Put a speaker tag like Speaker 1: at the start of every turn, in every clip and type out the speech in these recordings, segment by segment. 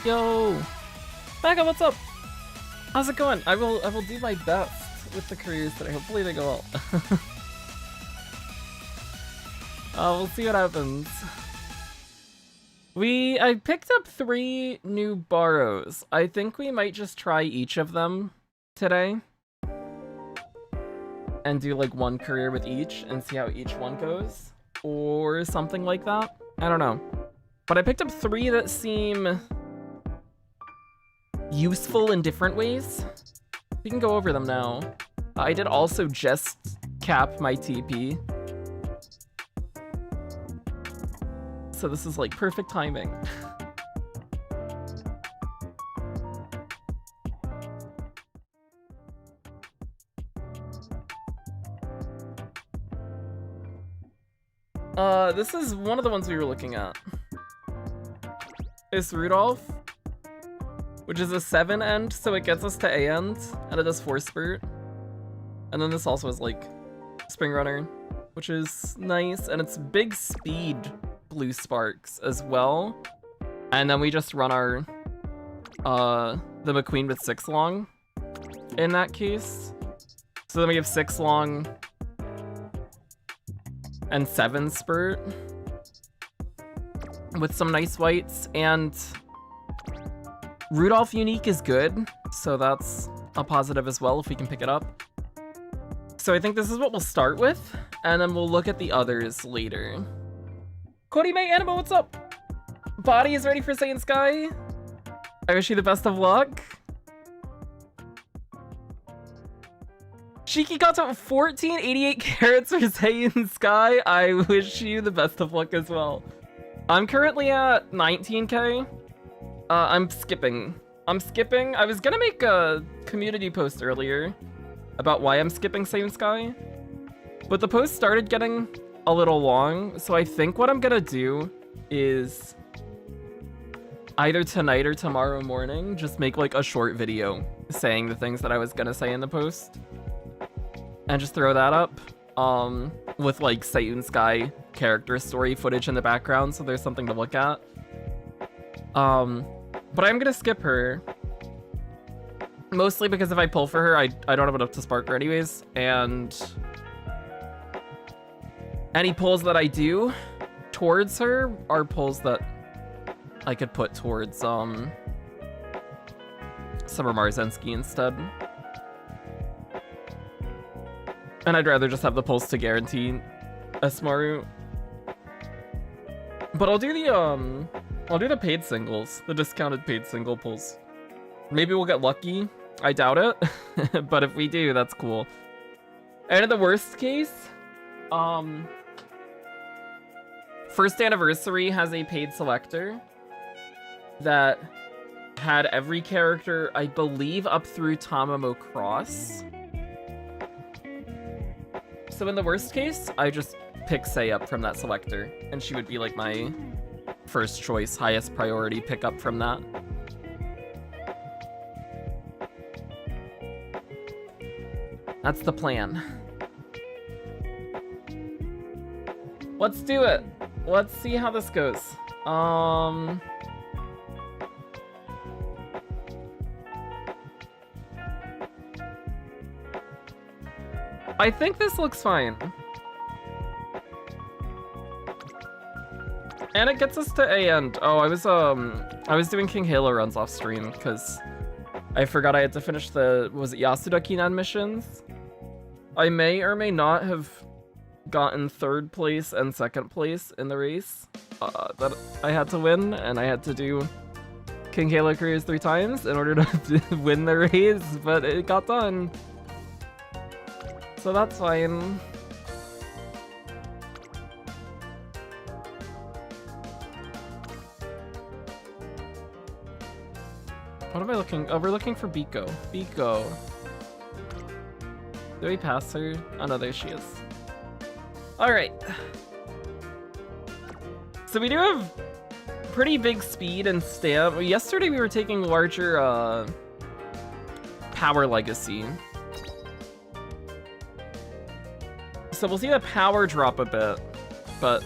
Speaker 1: Yo! Becca, what's up? How's it going? I will do my best with the careers today. Hopefully they go well. We'll see what happens. I picked up 3 new borrows. I think we might just try each of them today. And do like 1 career with each and see how each one goes. Or something like that. I don't know. But I picked up 3 that seem useful in different ways. We can go over them now. I did also just cap my TP. So this is like perfect timing. This is one of the ones we were looking at. It's Rudolph, which is a 7 end, so it gets us to A end, and it does Force Spurt. And then this also is like Spring Runner, which is nice, and it's big speed blue sparks as well. And then we just run our the McQueen with 6 long in that case. So then we have 6 long and 7 spurt with some nice whites, and Rudolph unique is good, so that's a positive as well if we can pick it up. So I think this is what we'll start with, and then we'll look at the others later. Cody May Animo, what's up? Body is ready for Saiyan Sky. I wish you the best of luck. Shiki got to 1488 carats for Saiyan Sky. I wish you the best of luck as well. I'm currently at 19k. I'm skipping. I was gonna make a community post earlier about why I'm skipping Saiyan Sky, but the post started getting a little long, so I think what I'm gonna do is either tonight or tomorrow morning just make like a short video saying the things that I was gonna say in the post and just throw that up with like Saiyan Sky character story footage in the background so there's something to look at. But I'm gonna skip her. Mostly because if I pull for her, I don't have enough to spark her anyways, and any pulls that I do towards her are pulls that I could put towards Summer Marzensky instead. And I'd rather just have the pulls to guarantee Esmaru. But I'll do the paid singles, the discounted paid single pulls. Maybe we'll get lucky. I doubt it, but if we do, that's cool. And in the worst case, First Anniversary has a paid selector that had every character, I believe, up through Tamamo Cross. So in the worst case, I just pick Sei up from that selector, and she would be like my first choice, highest priority pickup from that. That's the plan. Let's do it. Let's see how this goes. I think this looks fine. And it gets us to A end. Oh, I was doing King Halo runs off stream because I forgot I had to finish the, was it Yasuda Kinan missions? I may or may not have gotten 3rd place and 2nd place in the race that I had to win, and I had to do King Halo careers 3 times in order to win the race, but it got done. So that's fine. What am I looking? Oh, we're looking for Biko. Biko. Did we pass her? Oh no, there she is. Alright. So we do have pretty big speed and stamp. Yesterday we were taking larger power legacy. So we'll see the power drop a bit, but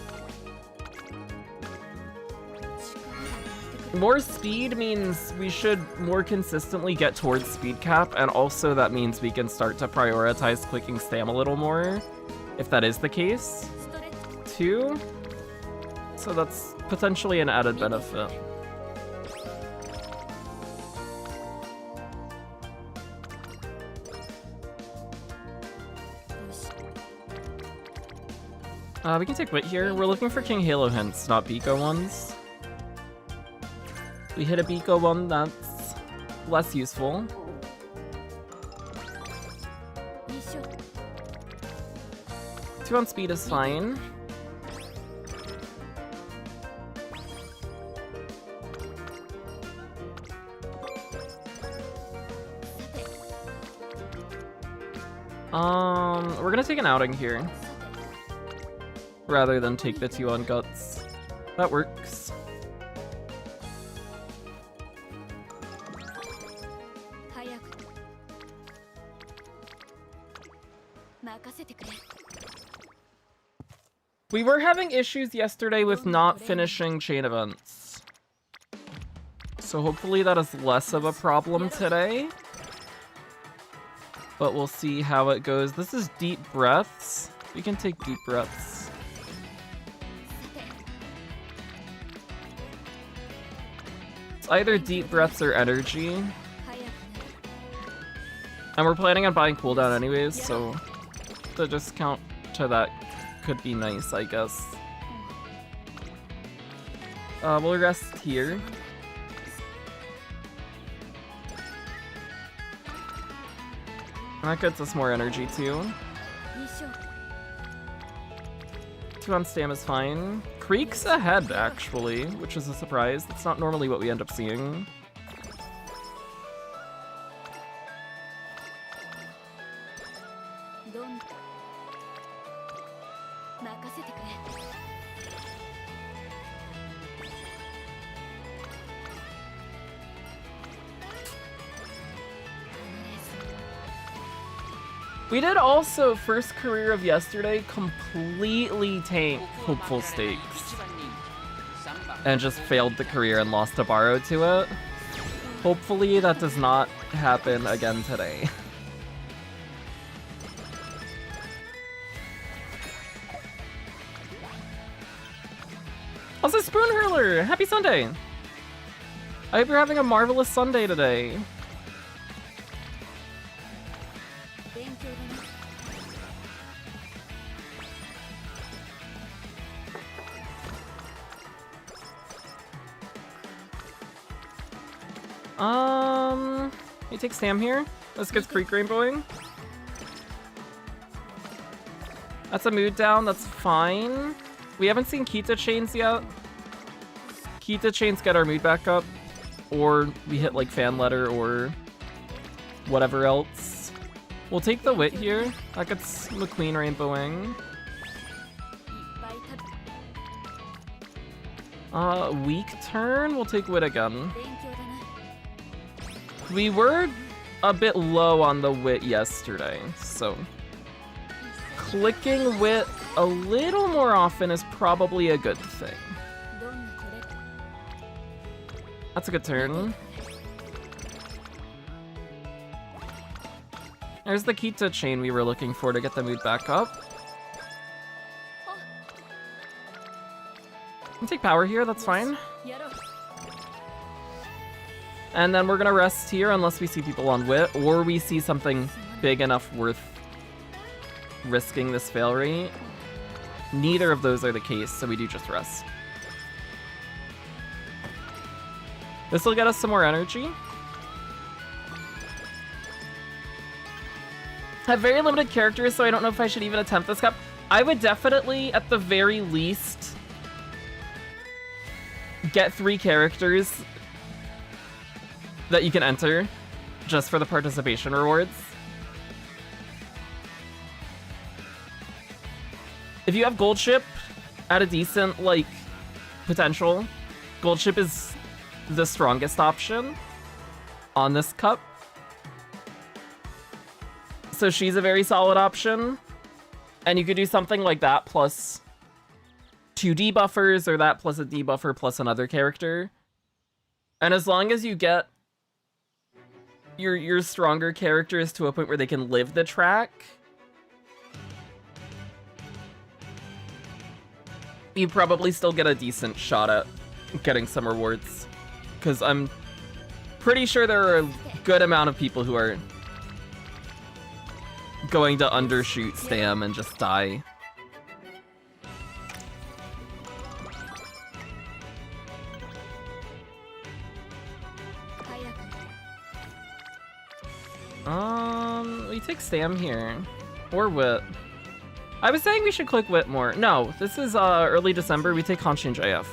Speaker 1: more speed means we should more consistently get towards speed cap, and also that means we can start to prioritize clicking stam a little more, if that is the case, too. So that's potentially an added benefit. We can take Wit here. We're looking for King Halo hints, not Biko ones. We hit a Biko one, that's less useful. Two on speed is fine. We're gonna take an outing here, rather than take the 2 on guts. That works. We were having issues yesterday with not finishing chain events, so hopefully that is less of a problem today. But we'll see how it goes. This is deep breaths. We can take deep breaths. It's either deep breaths or energy. And we're planning on buying cooldown anyways, so the discount to that could be nice, I guess. We'll rest here. That gets us more energy too. 2 on stam is fine. Creek's ahead actually, which is a surprise. That's not normally what we end up seeing. We did also, first career of yesterday, completely tank Hopeful Stakes. And just failed the career and lost a borrow to it. Hopefully that does not happen again today. Also, Spoon Hurler! Happy Sunday! I hope you're having a marvelous Sunday today. You take Sam here. Let's get Creek Rainbowing. That's a mood down, that's fine. We haven't seen Kita chains yet. Kita chains get our mood back up. Or we hit like fan letter or whatever else. We'll take the Wit here. That gets McQueen rainbowing. Weak turn. We'll take Wit again. We were a bit low on the Wit yesterday, so clicking Wit a little more often is probably a good thing. That's a good turn. There's the Kita chain we were looking for to get the mood back up. Can take power here, that's fine. And then we're gonna rest here unless we see people on Wit, or we see something big enough worth risking this fail rate. Neither of those are the case, so we do just rest. This will get us some more energy. I have very limited characters, so I don't know if I should even attempt this cup. I would definitely, at the very least, get 3 characters that you can enter just for the participation rewards. If you have Gold Ship at a decent, like, potential, Gold Ship is the strongest option on this cup. So she's a very solid option. And you could do something like that plus 2 debuffers, or that plus a debuffer plus another character. And as long as you get your stronger characters to a point where they can live the track, you probably still get a decent shot at getting some rewards. Because I'm pretty sure there are a good amount of people who are going to undershoot Stam and just die. We take Stam here. Or Wit. I was saying we should click Wit more. No, this is early December. We take Hanshin JF.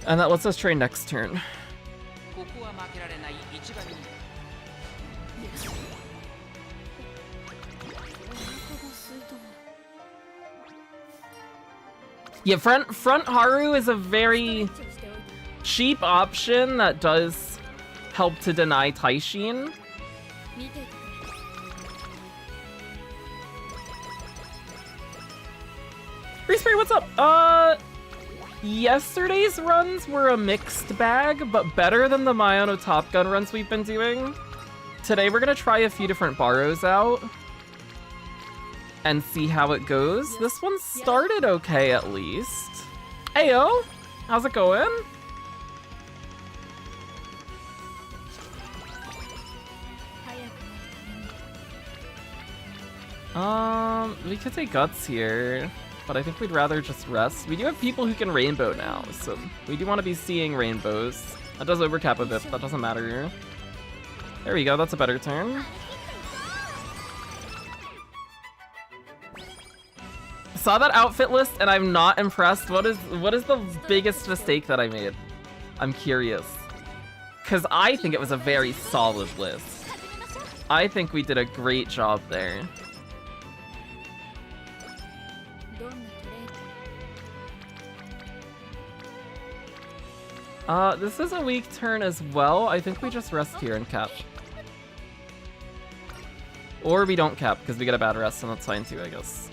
Speaker 1: And that lets us train next turn. Yeah, front Haru is a very cheap option that does help to deny Taishin. Respray, what's up? Yesterday's runs were a mixed bag, but better than the Mayono Top Gun runs we've been doing. Today we're gonna try a few different borrows out and see how it goes. This one started okay, at least. Ayo, how's it going? We could take Guts here, but I think we'd rather just rest. We do have people who can rainbow now, so we do want to be seeing rainbows. That does overcap a bit, but that doesn't matter. There we go, that's a better turn. Saw that outfit list and I'm not impressed. What is the biggest mistake that I made? I'm curious. Because I think it was a very solid list. I think we did a great job there. This is a weak turn as well. I think we just rest here and cap. Or we don't cap because we get a bad rest, and that's fine too, I guess.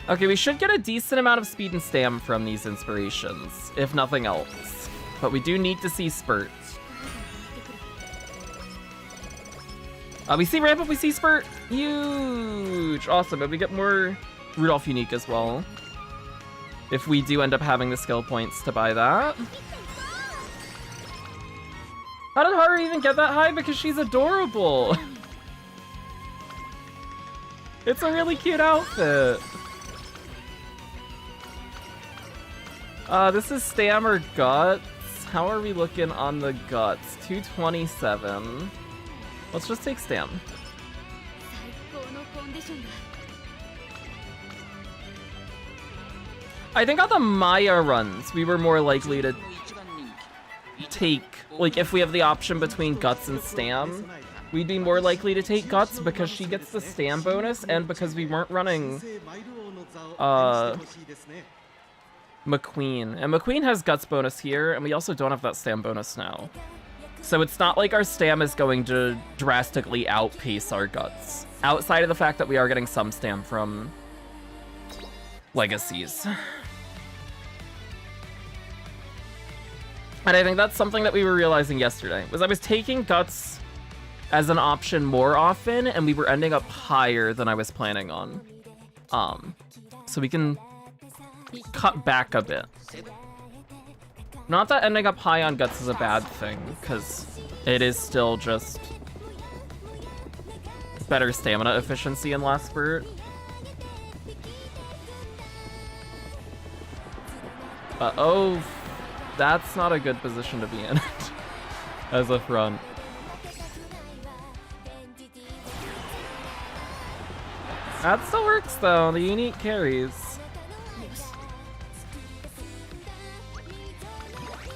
Speaker 1: Okay, we should get a decent amount of speed and stam from these inspirations, if nothing else. But we do need to see spurt. We see ramp up, we see spurt. Huge! Awesome, and we get more Rudolph unique as well. If we do end up having the skill points to buy that. How did Haru even get that high? Because she's adorable! It's a really cute outfit! This is Stam or Guts. How are we looking on the Guts? 227. Let's just take Stam. I think on the Maya runs, we were more likely to take, like, if we have the option between Guts and Stam, we'd be more likely to take Guts because she gets the Stam bonus and because we weren't running McQueen. And McQueen has Guts bonus here, and we also don't have that Stam bonus now. So it's not like our Stam is going to drastically outpace our Guts, outside of the fact that we are getting some Stam from Legacies. And I think that's something that we were realizing yesterday, was I was taking Guts as an option more often, and we were ending up higher than I was planning on. So we can cut back a bit. Not that ending up high on Guts is a bad thing, because it is still just better stamina efficiency in last spurt. Oh, that's not a good position to be in as a front. That still works though, the unique carries.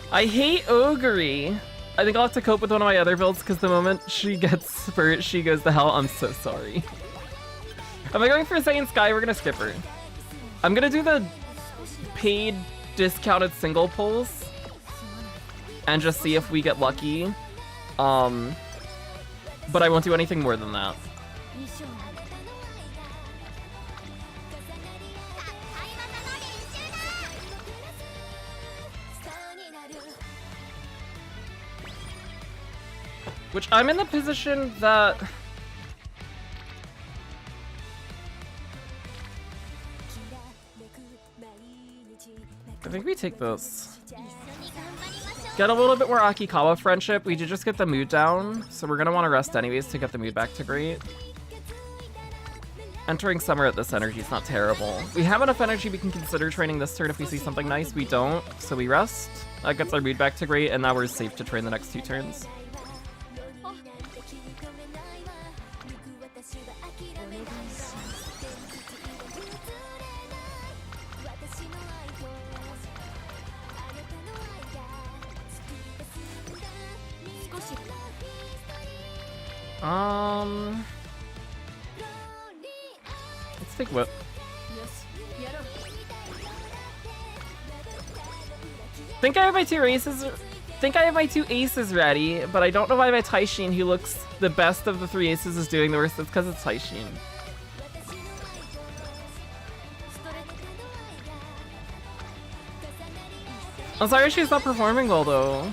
Speaker 1: I hate Oguri. I think I'll have to cope with one of my other builds because the moment she gets spurt, she goes to hell. I'm so sorry. Am I going for Saiyan Sky? We're gonna skip her. I'm gonna do the paid discounted single pulls and just see if we get lucky. But I won't do anything more than that. Which I'm in the position that I think we take this. Get a little bit more Akikawa friendship. We did just get the mood down, so we're gonna want to rest anyways to get the mood back to great. Entering summer at this energy is not terrible. We have enough energy we can consider training this turn if we see something nice. We don't, so we rest. That gets our mood back to great, and now we're safe to train the next 2 turns. Let's take Whip. Think I have my 2 aces. Think I have my 2 aces ready, but I don't know why my Taishin, who looks the best of the 3 aces, is doing the worst. It's because it's Taishin. I'm sorry she's not performing well though.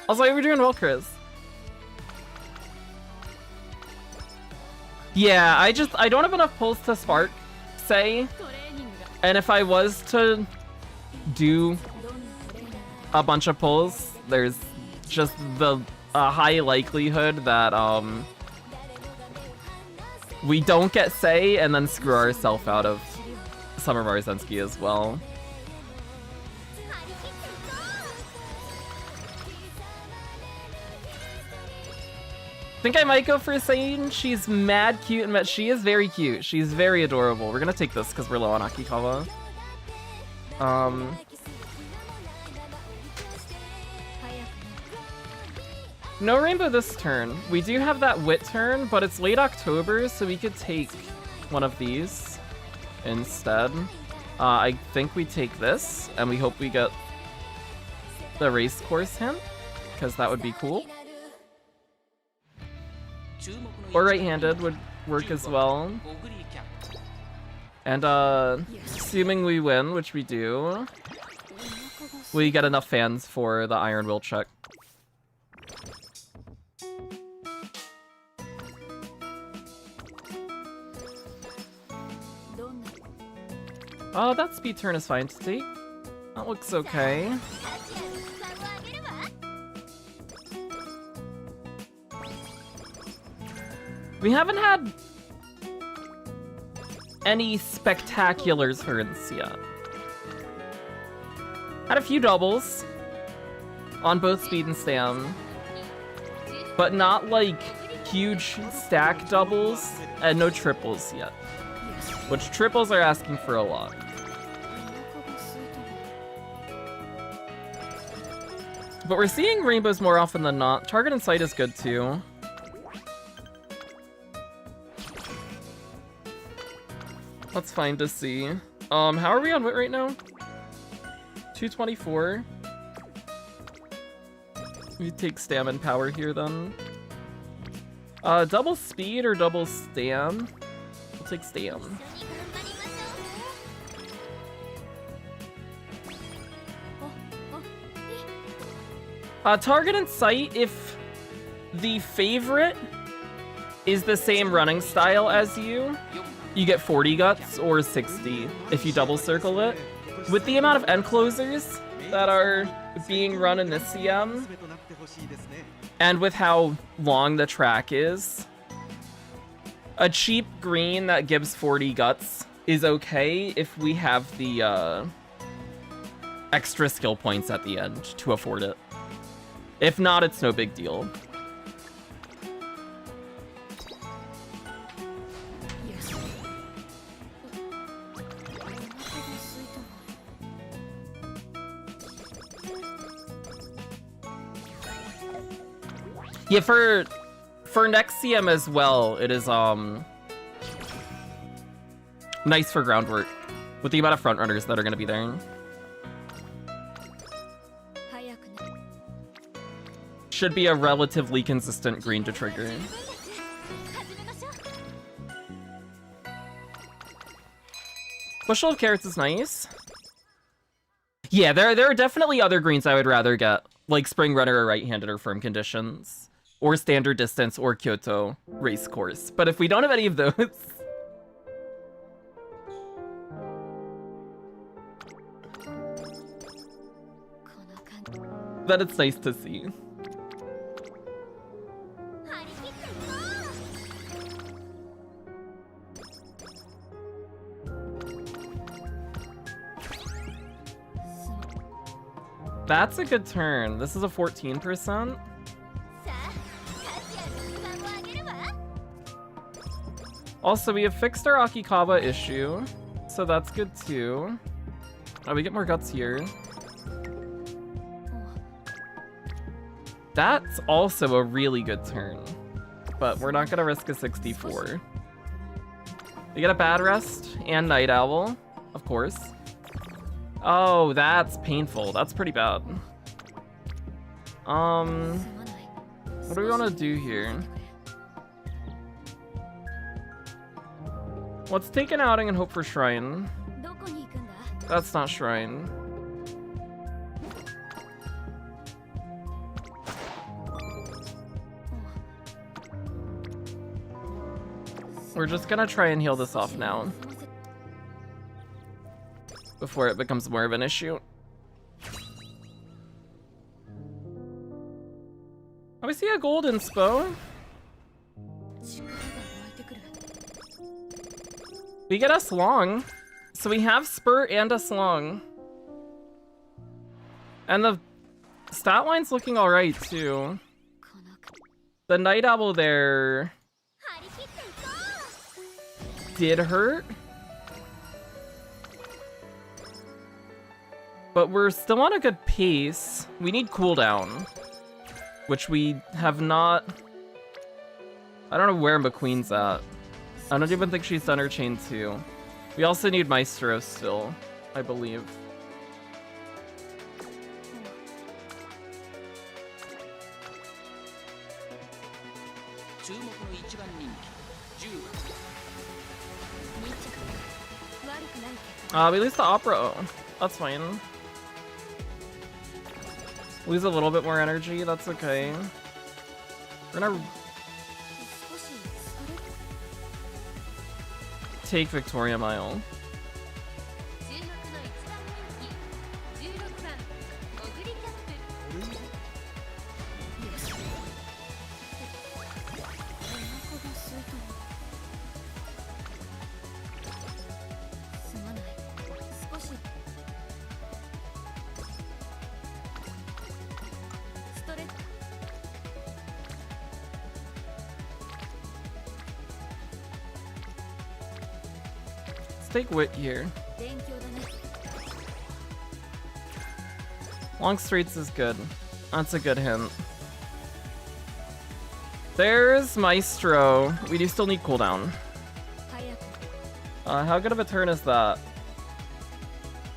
Speaker 1: Also, you were doing well, Chris. Yeah, I don't have enough pulls to spark, say. And if I was to do a bunch of pulls, there's just the high likelihood that we don't get say and then screw ourselves out of Summer Marzensky as well. I think I might go for Sane. She's mad cute and she is very cute. She's very adorable. We're gonna take this because we're low on Akikawa. No rainbow this turn. We do have that wit turn, but it's late October, so we could take one of these instead. I think we take this, and we hope we get the race course hint, because that would be cool. Or right-handed would work as well. And assuming we win, which we do, we get enough fans for the Iron Will check. Oh, that speed turn is fine to take. That looks okay. We haven't had any spectacular turns yet. Had a few doubles on both speed and stam. but not like huge stack doubles and no triples yet. Which triples are asking for a lot. But we're seeing rainbows more often than not. Target and sight is good too. That's fine to see. How are we on wit right now? 224. We take stamina power here then. Double speed or double stam? We'll take stam. Target and sight, if the favorite is the same running style as you get 40 guts or 60 if you double circle it. With the amount of end closers that are being run in this CM, and with how long the track is, a cheap green that gives 40 guts is okay if we have the extra skill points at the end to afford it. If not, it's no big deal. Yeah, for next CM as well, it is nice for groundwork with the amount of front runners that are going to be there. Should be a relatively consistent green to trigger. Bushel of carrots is nice. Yeah, there are definitely other greens I would rather get, like Spring Runner or right-handed or firm conditions, or standard distance or Kyoto race course. But if we don't have any of those, then it's nice to see. That's a good turn. This is a 14%. Also, we have fixed our Akikawa issue, so that's good too. Oh, we get more guts here. That's also a really good turn, but we're not gonna risk a 64. We get a bad rest and Night Owl, of course. Oh, that's painful. That's pretty bad. What do we want to do here? Let's take an outing and hope for Shrine. That's not Shrine. We're just gonna try and heal this off now, before it becomes more of an issue. Oh, we see a gold inspo. We get us long. So we have Spurt and us long. And the stat line's looking alright too. The Night Owl there did hurt. But we're still on a good pace. We need cooldown, which we have not. I don't know where McQueen's at. I don't even think she's done her chain 2. We also need Maestro still, I believe. We lose the opera. Oh, that's fine. Lose a little bit more energy, that's okay. We're gonna take Victoria Mile. Let's take Wit here. Long Streets is good. That's a good hint. There's Maestro. We do still need cooldown. How good of a turn is that?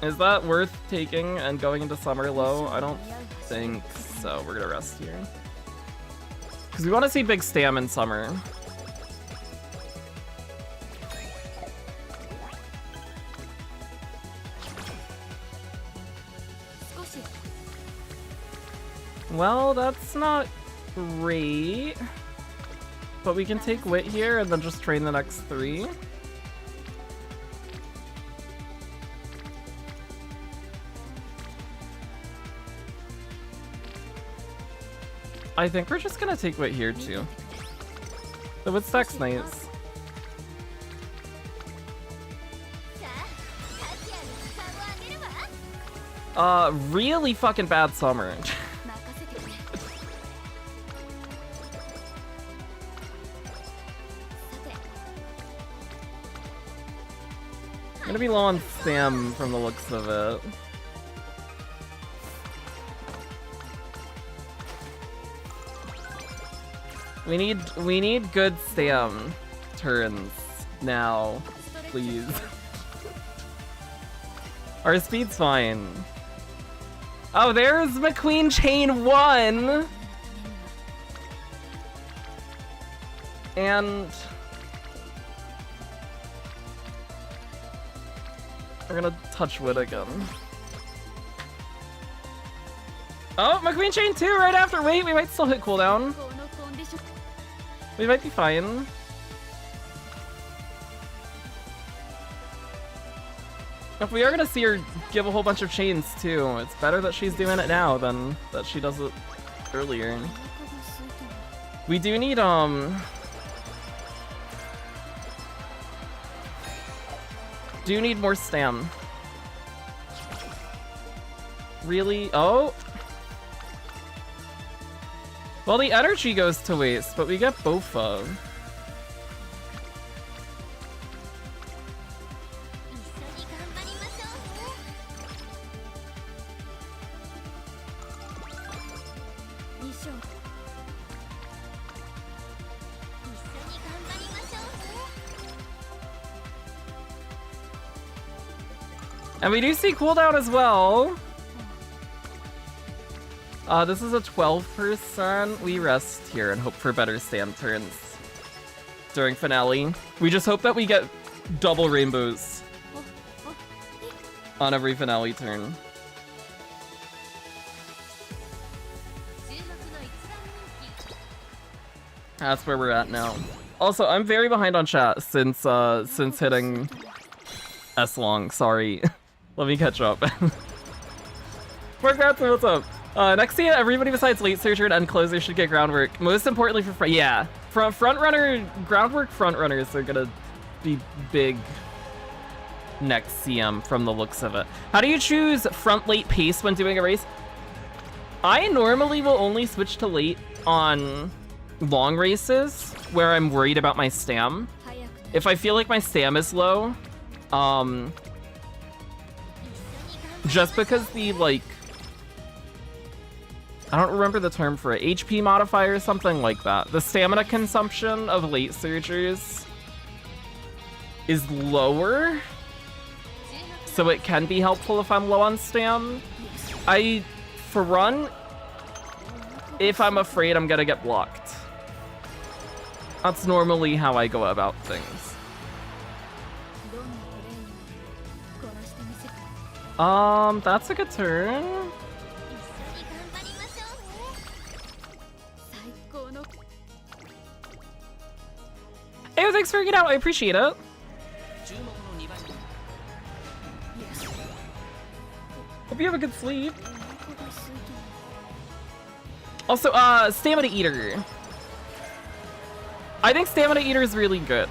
Speaker 1: Is that worth taking and going into Summer low? I don't think so. We're gonna rest here. Because we want to see big stam in Summer. Well, that's not great. But we can take Wit here and then just train the next 3. I think we're just gonna take Wit here too. The Wit stack's nice. Really fucking bad Summer. I'm gonna be low on Sam from the looks of it. We need good Sam turns now, please. Our speed's fine. Oh, there's McQueen Chain 1! And we're gonna touch Wood again. Oh, McQueen Chain 2 right after. Wait, we might still hit cooldown. We might be fine. If we are gonna see her give a whole bunch of chains too, it's better that she's doing it now than that she does it earlier. We do need more stam. Really? Oh. Well, the energy goes to waste, but we get Bofa. And we do see cooldown as well. This is a 12%. We rest here and hope for better stand turns during finale. We just hope that we get double rainbows on every finale turn. That's where we're at now. Also, I'm very behind on chat since hitting S long. Sorry. Let me catch up. Mark Batson, what's up? Next year, everybody besides late surger and end closer should get groundwork. Most importantly for yeah, from groundwork front runners are gonna be big next CM from the looks of it. How do you choose front late pace when doing a race? I normally will only switch to late on long races where I'm worried about my stam. If I feel like my stam is low, just because the like, I don't remember the term for it, HP modifier or something like that. The stamina consumption of late surgers is lower, so it can be helpful if I'm low on stam. For run, if I'm afraid I'm gonna get blocked. That's normally how I go about things. That's a good turn. Hey, thanks for getting out. I appreciate it. Hope you have a good sleep. Also, Stamina Eater. I think Stamina Eater is really good.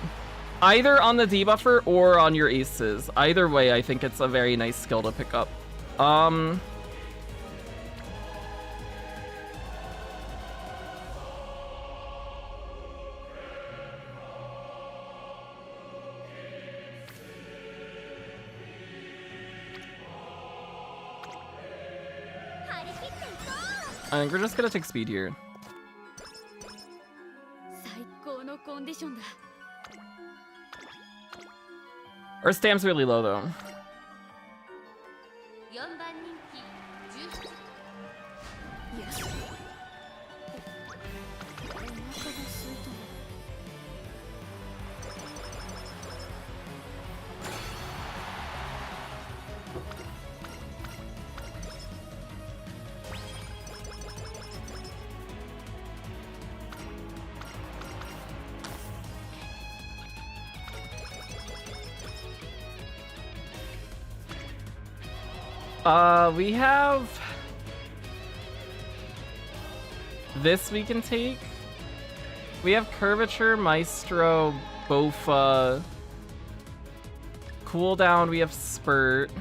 Speaker 1: Either on the debuffer or on your aces. Either way, I think it's a very nice skill to pick up. I think we're just gonna take speed here. Our stamp's really low though. We have this we can take. We have Curvature, Maestro, Bofa, Cooldown, we have Spurt.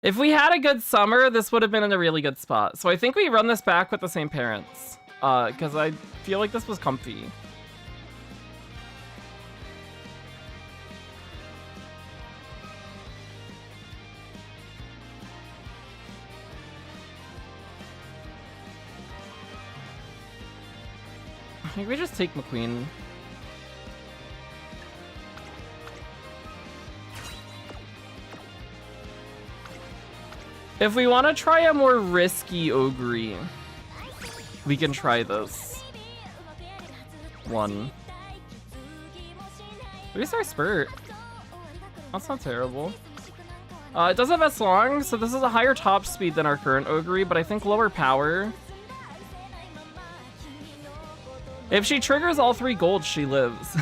Speaker 1: If we had a good summer, this would have been in a really good spot. So I think we run this back with the same parents. Because I feel like this was comfy. I think we just take McQueen. If we want to try a more risky Oguri, we can try this. One. We start Spurt. That's not terrible. It does have S-Long, so this is a higher top speed than our current Oguri, but I think lower power. If she triggers all 3 golds, she lives.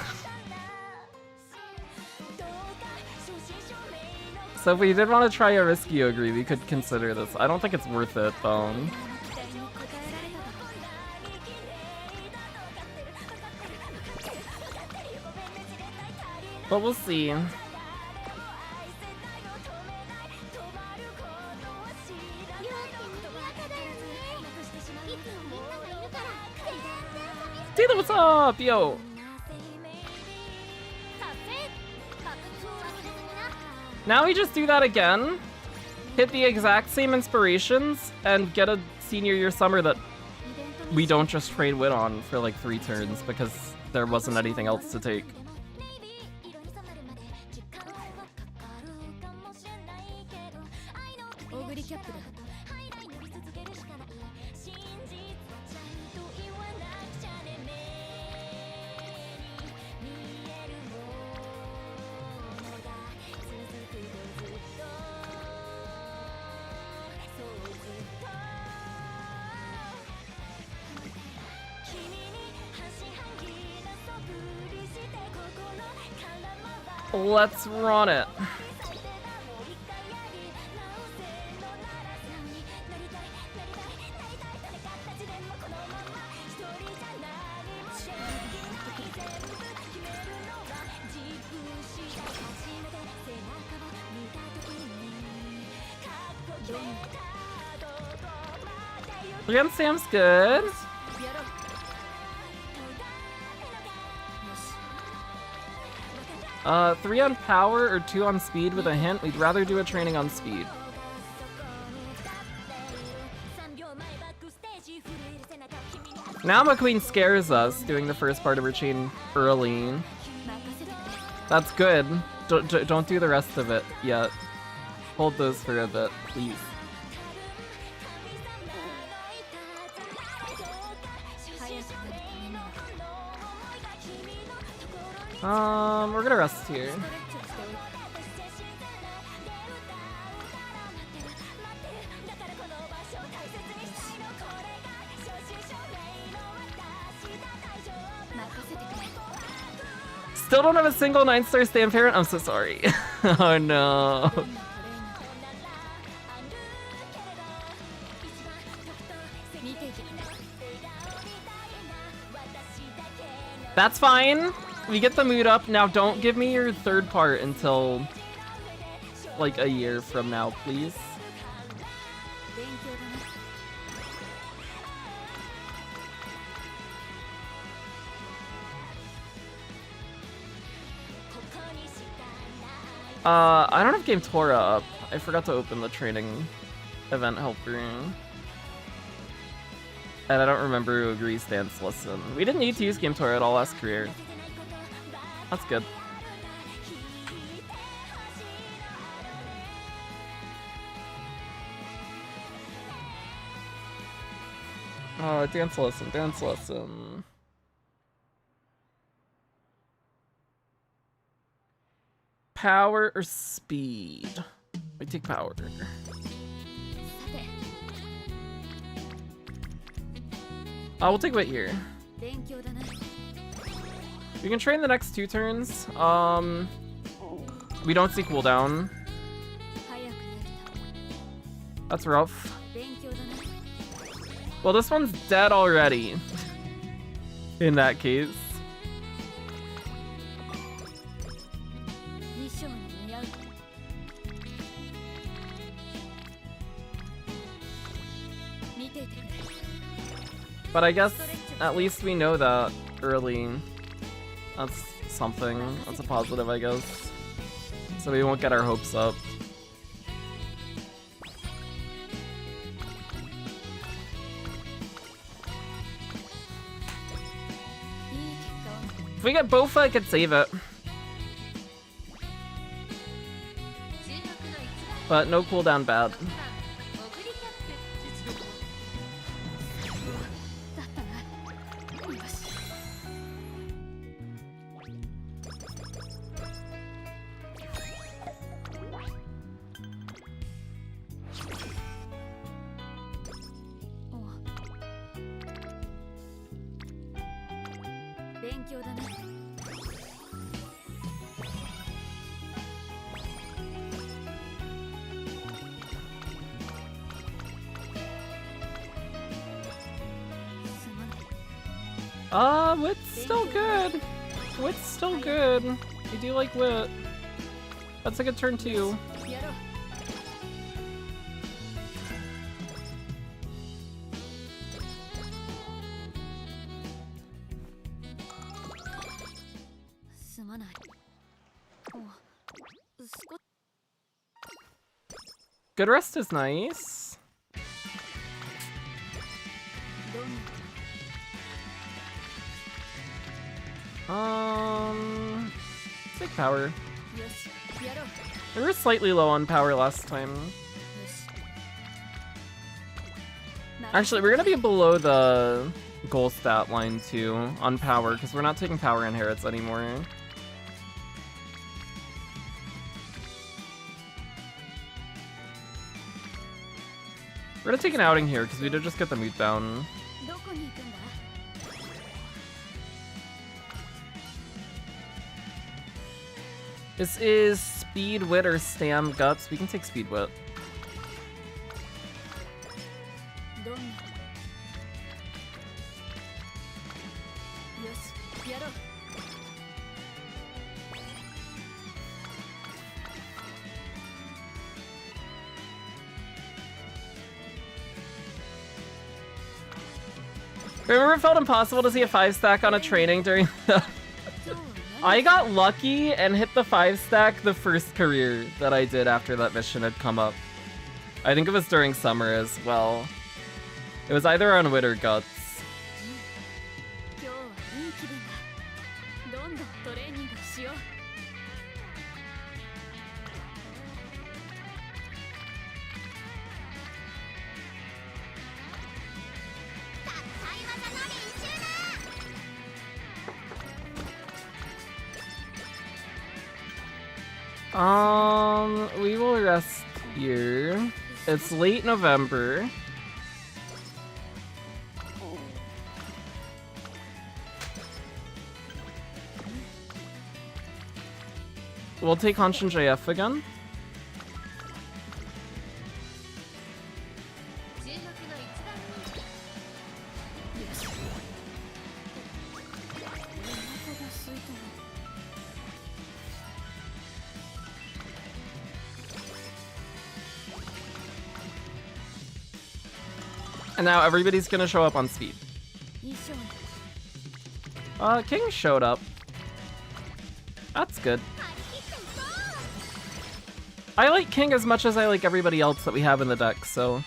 Speaker 1: So if we did want to try a risky Oguri, we could consider this. I don't think it's worth it, though. But we'll see. Taylor, what's up? Yo! Now we just do that again, hit the exact same inspirations, and get a senior year summer that we don't just trade wit on for like 3 turns because there wasn't anything else to take.
Speaker 2: Oguri Cap.
Speaker 1: Let's run it. Again, Sam's good. 3 on power or 2 on speed with a hint. We'd rather do a training on speed. Now McQueen scares us doing the first part of her chain early. That's good. Don't do the rest of it yet. Hold those for a bit, please. We're gonna rest here. Still don't have a single 9-star stand parent? I'm so sorry. Oh no. That's fine. We get the mood up. Now don't give me your third part until like a year from now, please. I don't have Game Tora up. I forgot to open the training event helper. And I don't remember Oguri's dance lesson. We didn't need to use Game Tora at all last career. That's good. Oh, dance lesson, dance lesson. Power or speed? We take power. We'll take wit here. We can train the next 2 turns. We don't see cooldown. That's rough. Well, this one's dead already. In that case. But I guess at least we know that early. That's something. That's a positive, I guess. So we won't get our hopes up. If we get Bofa, I could save it. But no cooldown bad. Wit's still good. Wit's still good. We do like wit. That's a good turn too. Good rest is nice. Take power. We were slightly low on power last time. Actually, we're gonna be below the goal stat line too on power because we're not taking power inherits anymore. We're gonna take an outing here because we did just get the mute down. This is speed, wit, or stam guts. We can take speed, wit. Remember it felt impossible to see a 5-stack on a training during the... I got lucky and hit the 5-stack the first career that I did after that mission had come up. I think it was during summer as well. It was either on wit or guts. We will rest here. It's late November. We'll take Hanshin JF again. And now everybody's gonna show up on speed. King showed up. That's good. I like King as much as I like everybody else that we have in the deck, so...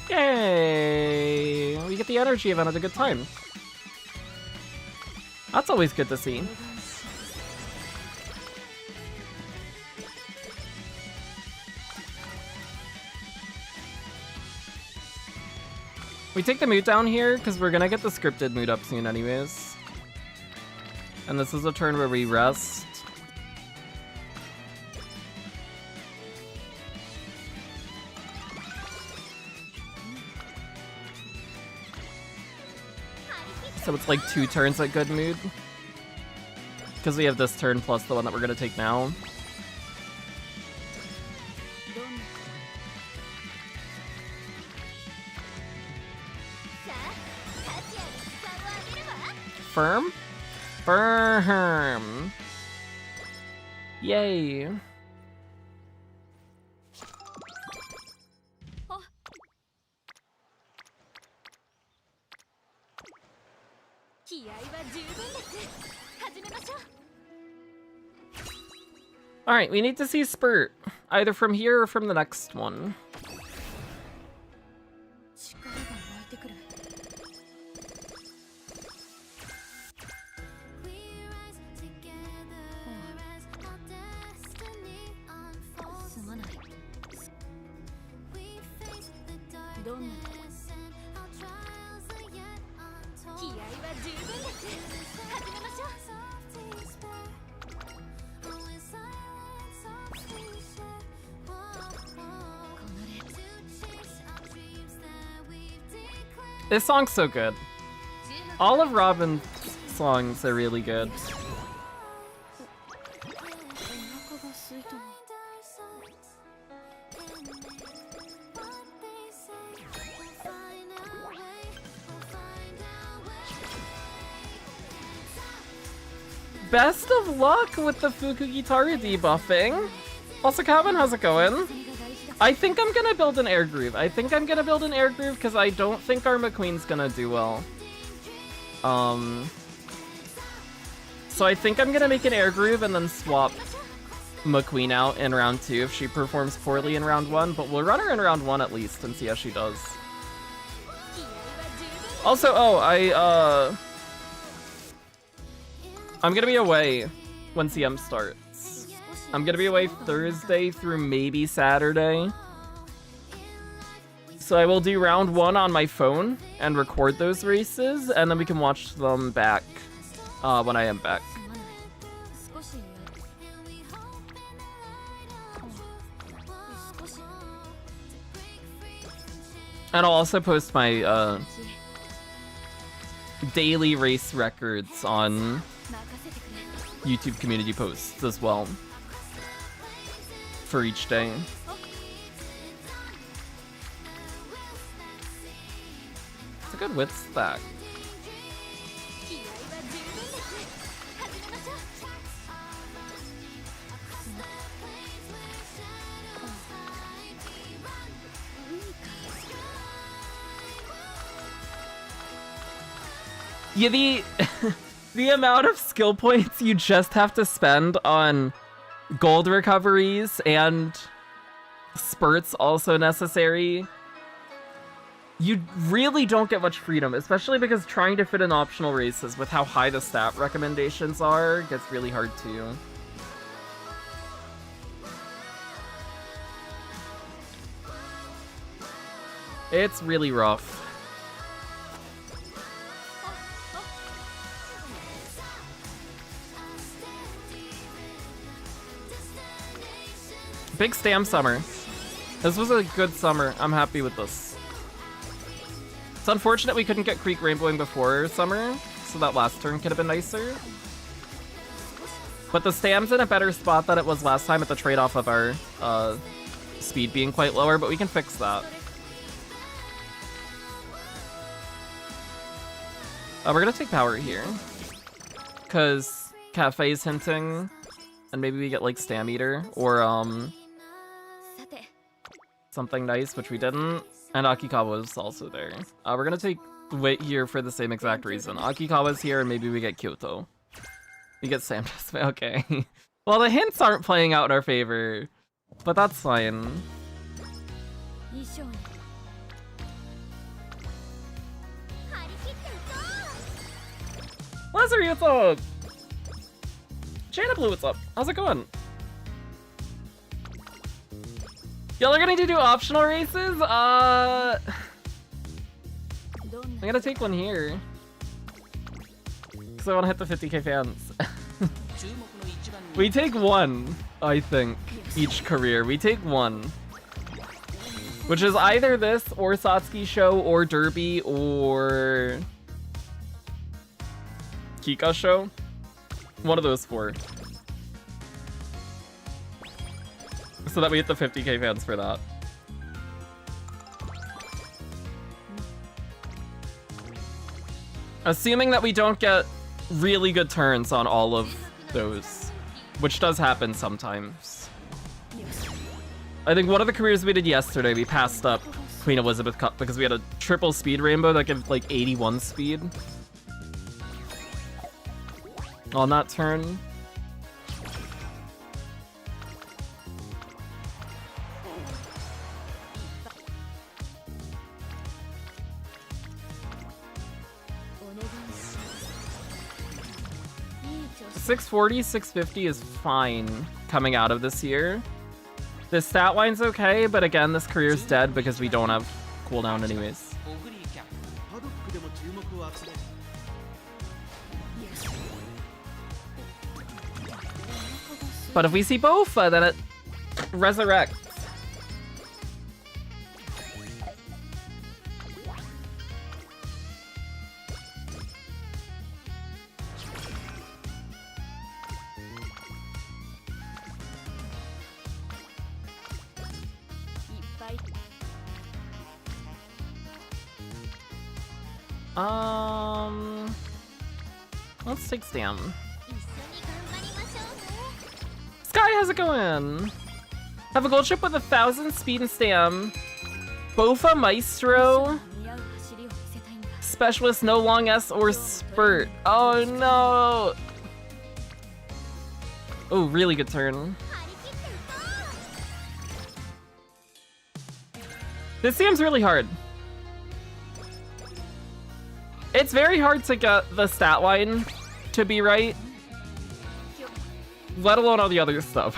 Speaker 1: Yay! We get the energy event at a good time. That's always good to see. We take the mood down here because we're gonna get the scripted mood up soon anyways. And this is a turn where we rest. So it's like 2 turns at good mood. Because we have this turn plus the one that we're gonna take now. Firm? Firm. Yay. Alright, we need to see Spurt, either from here or from the next one. This song's so good. All of Robin's songs are really good. Best of luck with the Fukugitaru debuffing. Also, Calvin, how's it going? I think I'm gonna build an air groove. Because I don't think our McQueen's gonna do well. So I think I'm gonna make an air groove and then swap McQueen out in round 2 if she performs poorly in round 1, but we'll run her in round 1 at least and see how she does. Also, I'm gonna be away when CM starts. I'm gonna be away Thursday through maybe Saturday. So I will do round 1 on my phone and record those races, and then we can watch them back when I am back. And I'll also post my daily race records on YouTube community posts as well for each day. It's a good wit stack. Yeah, the amount of skill points you just have to spend on gold recoveries and spurts also necessary. You really don't get much freedom, especially because trying to fit in optional races with how high the stat recommendations are gets really hard too. It's really rough. Big Stam summer. This was a good summer. I'm happy with this. It's unfortunate we couldn't get Creek Rainbowing before summer, so that last turn could have been nicer. But the Stam's in a better spot than it was last time at the trade-off of our speed being quite lower, but we can fix that. We're gonna take power here, because Cafe's hinting. And maybe we get like Stam Eater or something nice, which we didn't. And Akikawa is also there. We're gonna take wait here for the same exact reason. Akikawa's here and maybe we get Kyoto. We get Sam Desmond. Okay. Well, the hints aren't playing out in our favor, but that's fine. Lazarus, what's up? Jana Blue, what's up? How's it going? Y'all are gonna do optional races? I'm gonna take one here. Because I want to hit the 50k fans. We take one, I think, each career. We take one. Which is either this, or Satsuki Show, or Derby, or Kika Show. One of those four. So that we hit the 50k fans for that. Assuming that we don't get really good turns on all of those, which does happen sometimes. I think one of the careers we did yesterday, we passed up Queen Elizabeth Cup because we had a triple speed rainbow that gave like 81 speed on that turn. $640, $650 is fine coming out of this year. This stat line's okay, but again, this career's dead because we don't have cooldown anyways. But if we see Bofa, then it resurrects. Let's take Stam. Sky, how's it going? Have a gold chip with 1,000 speed and Stam. Bofa, Maestro. Specialist, no long S or Spurt. Oh no! Oh, really good turn. This seems really hard. It's very hard to get the stat line to be right, let alone all the other stuff.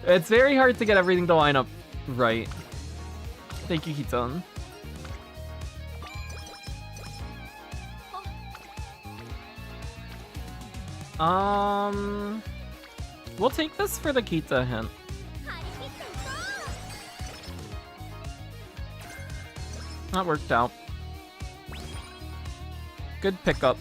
Speaker 1: It's very hard to get everything to line up right. Thank you, Kiton. We'll take this for the Kita hint. That worked out. Good pickup.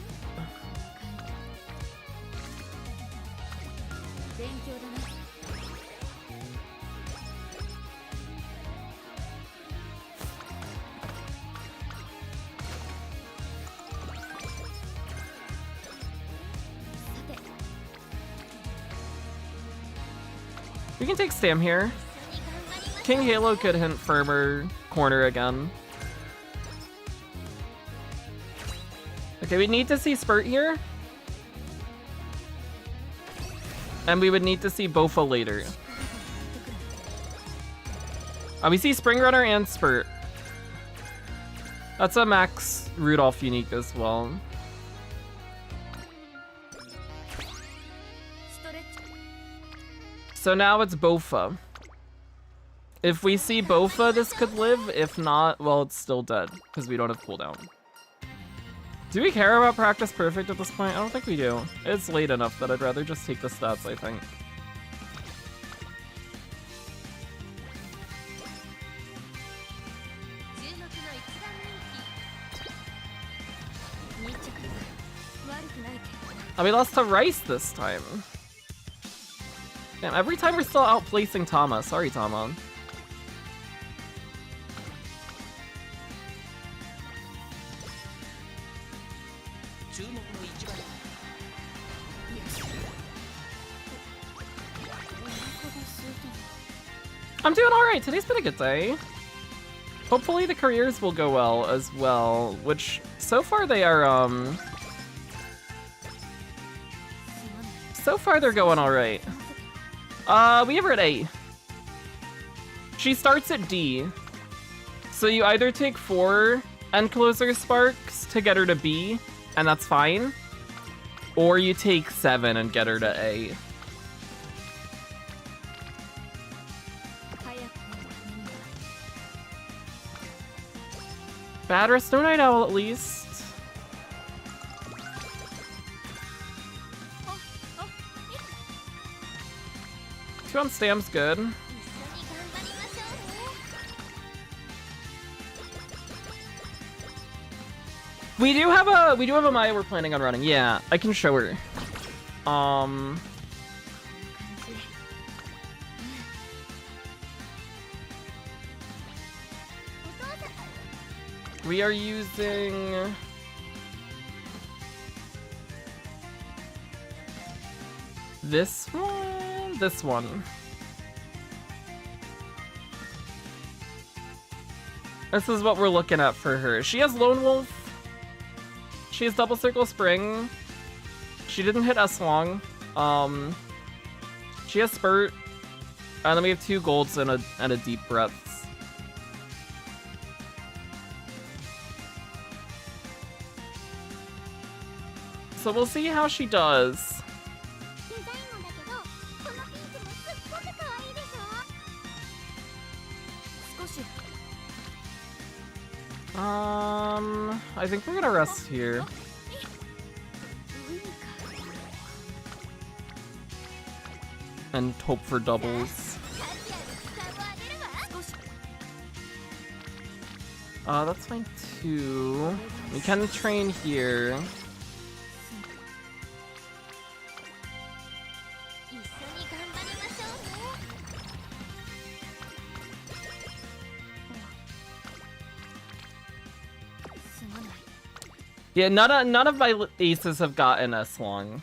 Speaker 1: We can take Stam here. King Halo could hint firmer corner again. Okay, we need to see Spurt here. And we would need to see Bofa later. We see Spring Runner and Spurt. That's a Max Rudolph unique as well. So now it's Bofa. If we see Bofa, this could live. If not, well, it's still dead because we don't have cooldown. Do we care about Practice Perfect at this point? I don't think we do. It's late enough that I'd rather just take the stats, I think. Oh, we lost to Rice this time. Damn, every time we're still outplacing Tama. Sorry, Tama. I'm doing alright. Today's been a good day. Hopefully the careers will go well as well, which so far they are, so far they're going alright. We have her at A. She starts at D. So you either take 4 end closer sparks to get her to B, and that's fine. Or you take 7 and get her to A. Bad rest, no night owl at least. Two on stam's good. We do have a Maya we're planning on running. Yeah, I can show her. We are using this one, this one. This is what we're looking at for her. She has Lone Wolf. She has Double Circle Spring. She didn't hit S long. She has Spurt. And then we have 2 golds and a Deep Breaths. So we'll see how she does. I think we're gonna rest here. And hope for doubles. That's fine too. We can train here. Yeah, none of my aces have gotten S long.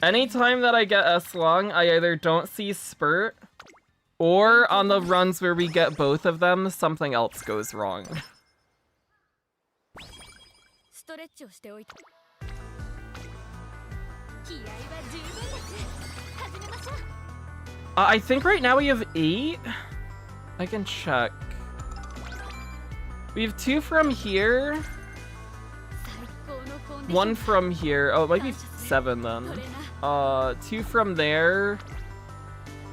Speaker 1: Anytime that I get S long, I either don't see Spurt, or on the runs where we get both of them, something else goes wrong. I think right now we have 8. I can check. We have 2 from here. 1 from here. Oh, it might be 7 then. 2 from there.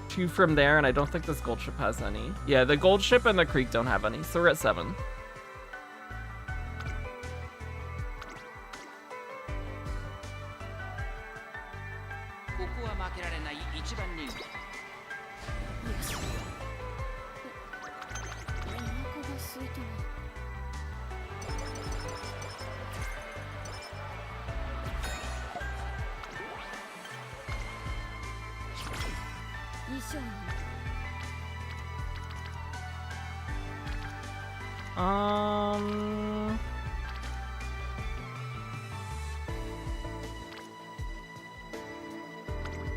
Speaker 1: 2 from there, and I don't think this gold ship has any. Yeah, the gold ship and the creek don't have any, so we're at 7.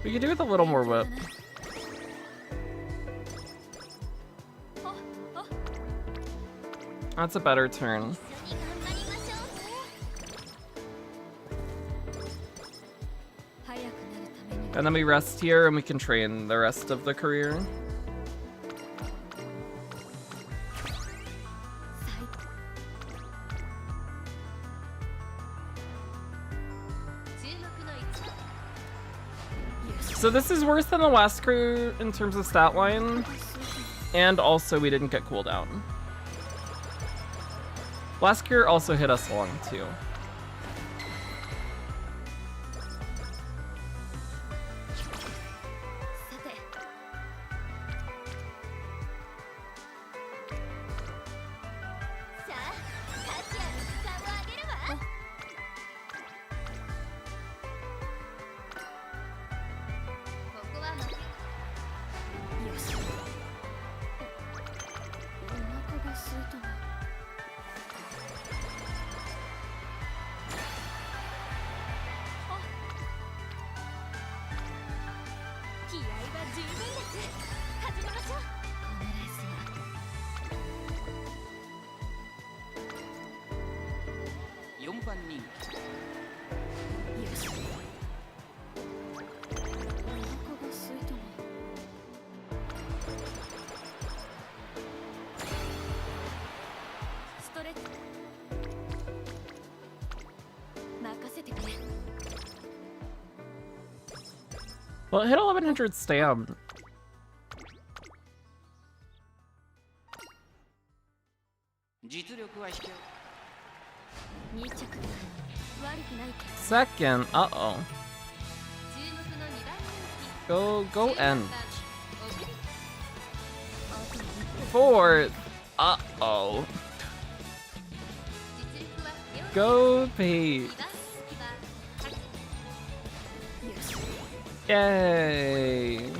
Speaker 1: We could do with a little more whip. That's a better turn. And then we rest here and we can train the rest of the career. So this is worse than the last crew in terms of stat line, and also we didn't get cooldown. Last crew also hit us long too. Well, it hit 1100 stamp. Second, uh-oh. Go end. Fourth, uh-oh. Go Pete. Yay.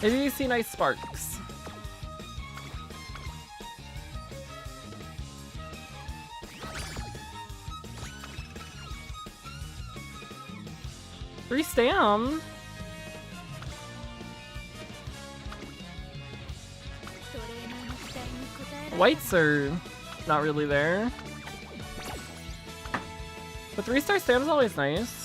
Speaker 1: Maybe you see nice sparks. Three stam. Whites are not really there. But 3-star stam is always nice.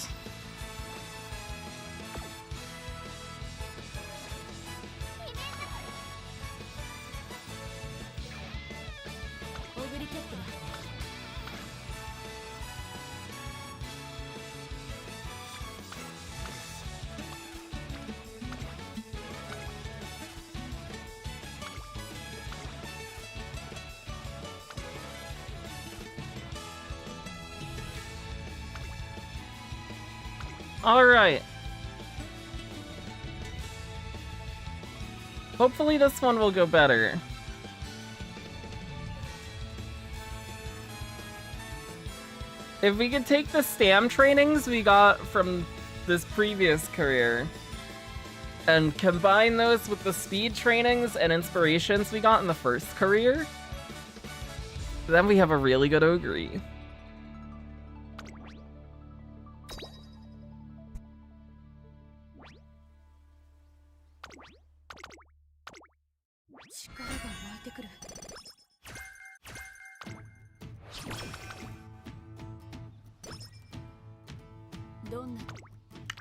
Speaker 1: Alright. Hopefully this one will go better. If we could take the stam trainings we got from this previous career and combine those with the speed trainings and inspirations we got in the first career, then we have a really good Oguri.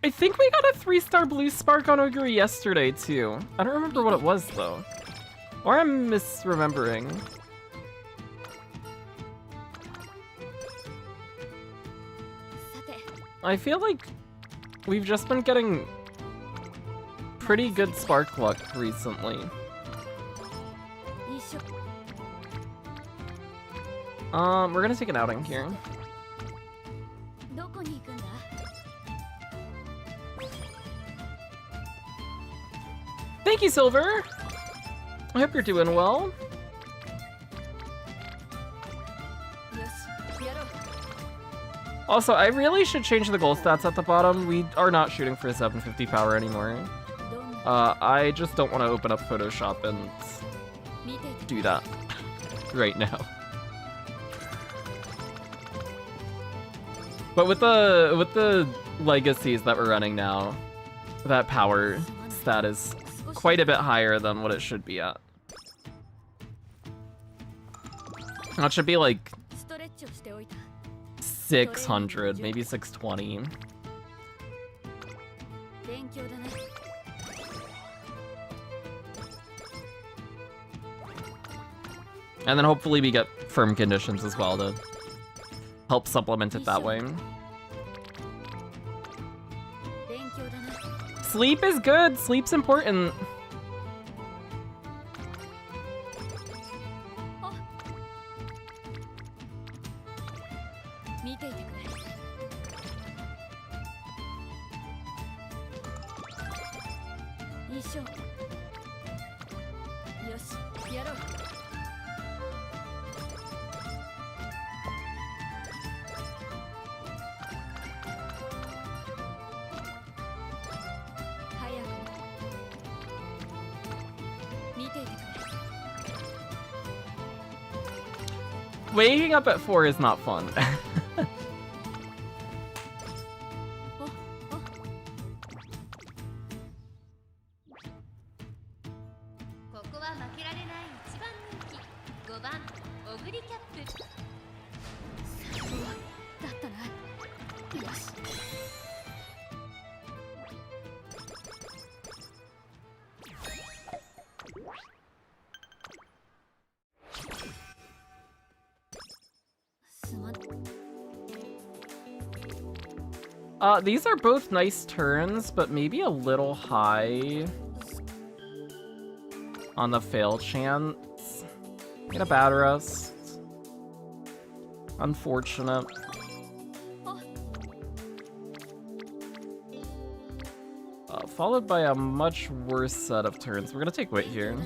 Speaker 1: I think we got a 3-star blue spark on Oguri yesterday too. I don't remember what it was though. Or I'm misremembering. I feel like we've just been getting pretty good spark luck recently. We're gonna take an outing here. Thank you, Silver! I hope you're doing well. Also, I really should change the goal stats at the bottom. We are not shooting for 750 power anymore. I just don't want to open up Photoshop and do that right now. But with the legacies that we're running now, that power stat is quite a bit higher than what it should be at. That should be like 600, maybe 620. And then hopefully we get firm conditions as well to help supplement it that way. Sleep is good. Sleep's important. Waking up at 4 is not fun. These are both nice turns, but maybe a little high on the fail chance. Get a bad rest. Unfortunate. Followed by a much worse set of turns. We're gonna take wit here.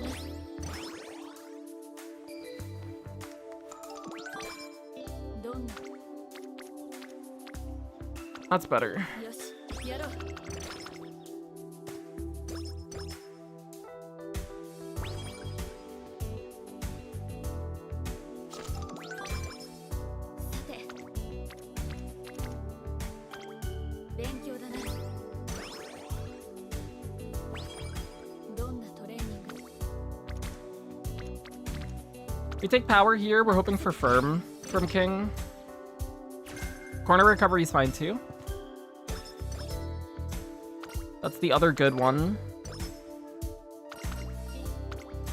Speaker 1: That's better. We take power here. We're hoping for firm from King. Corner recovery is fine too. That's the other good one.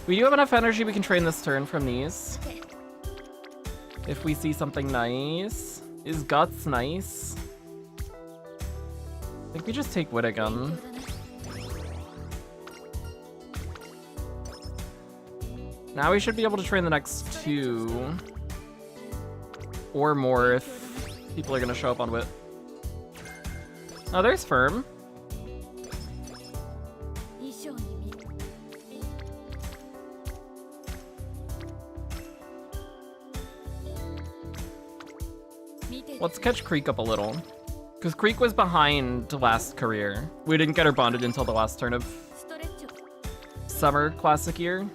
Speaker 1: We do have enough energy we can train this turn from these. If we see something nice. Is Guts nice? I think we just take Wit again. Now we should be able to train the next 2. Or more if people are gonna show up on Wit. Oh, there's Firm. Let's catch Creek up a little. Because Creek was behind last career. We didn't get her bonded until the last turn of Summer Classic year.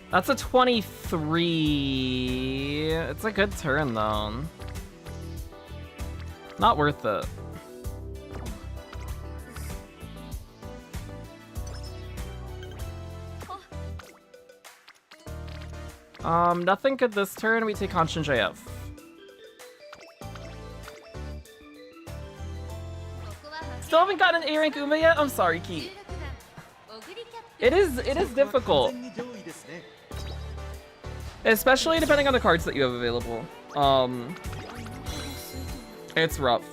Speaker 1: That's a 23. It's a good turn though. Not worth it. Nothing good this turn. We take Constant JF. Still haven't gotten an A rank Uma yet? I'm sorry, Keith. It is difficult. Especially depending on the cards that you have available. It's rough.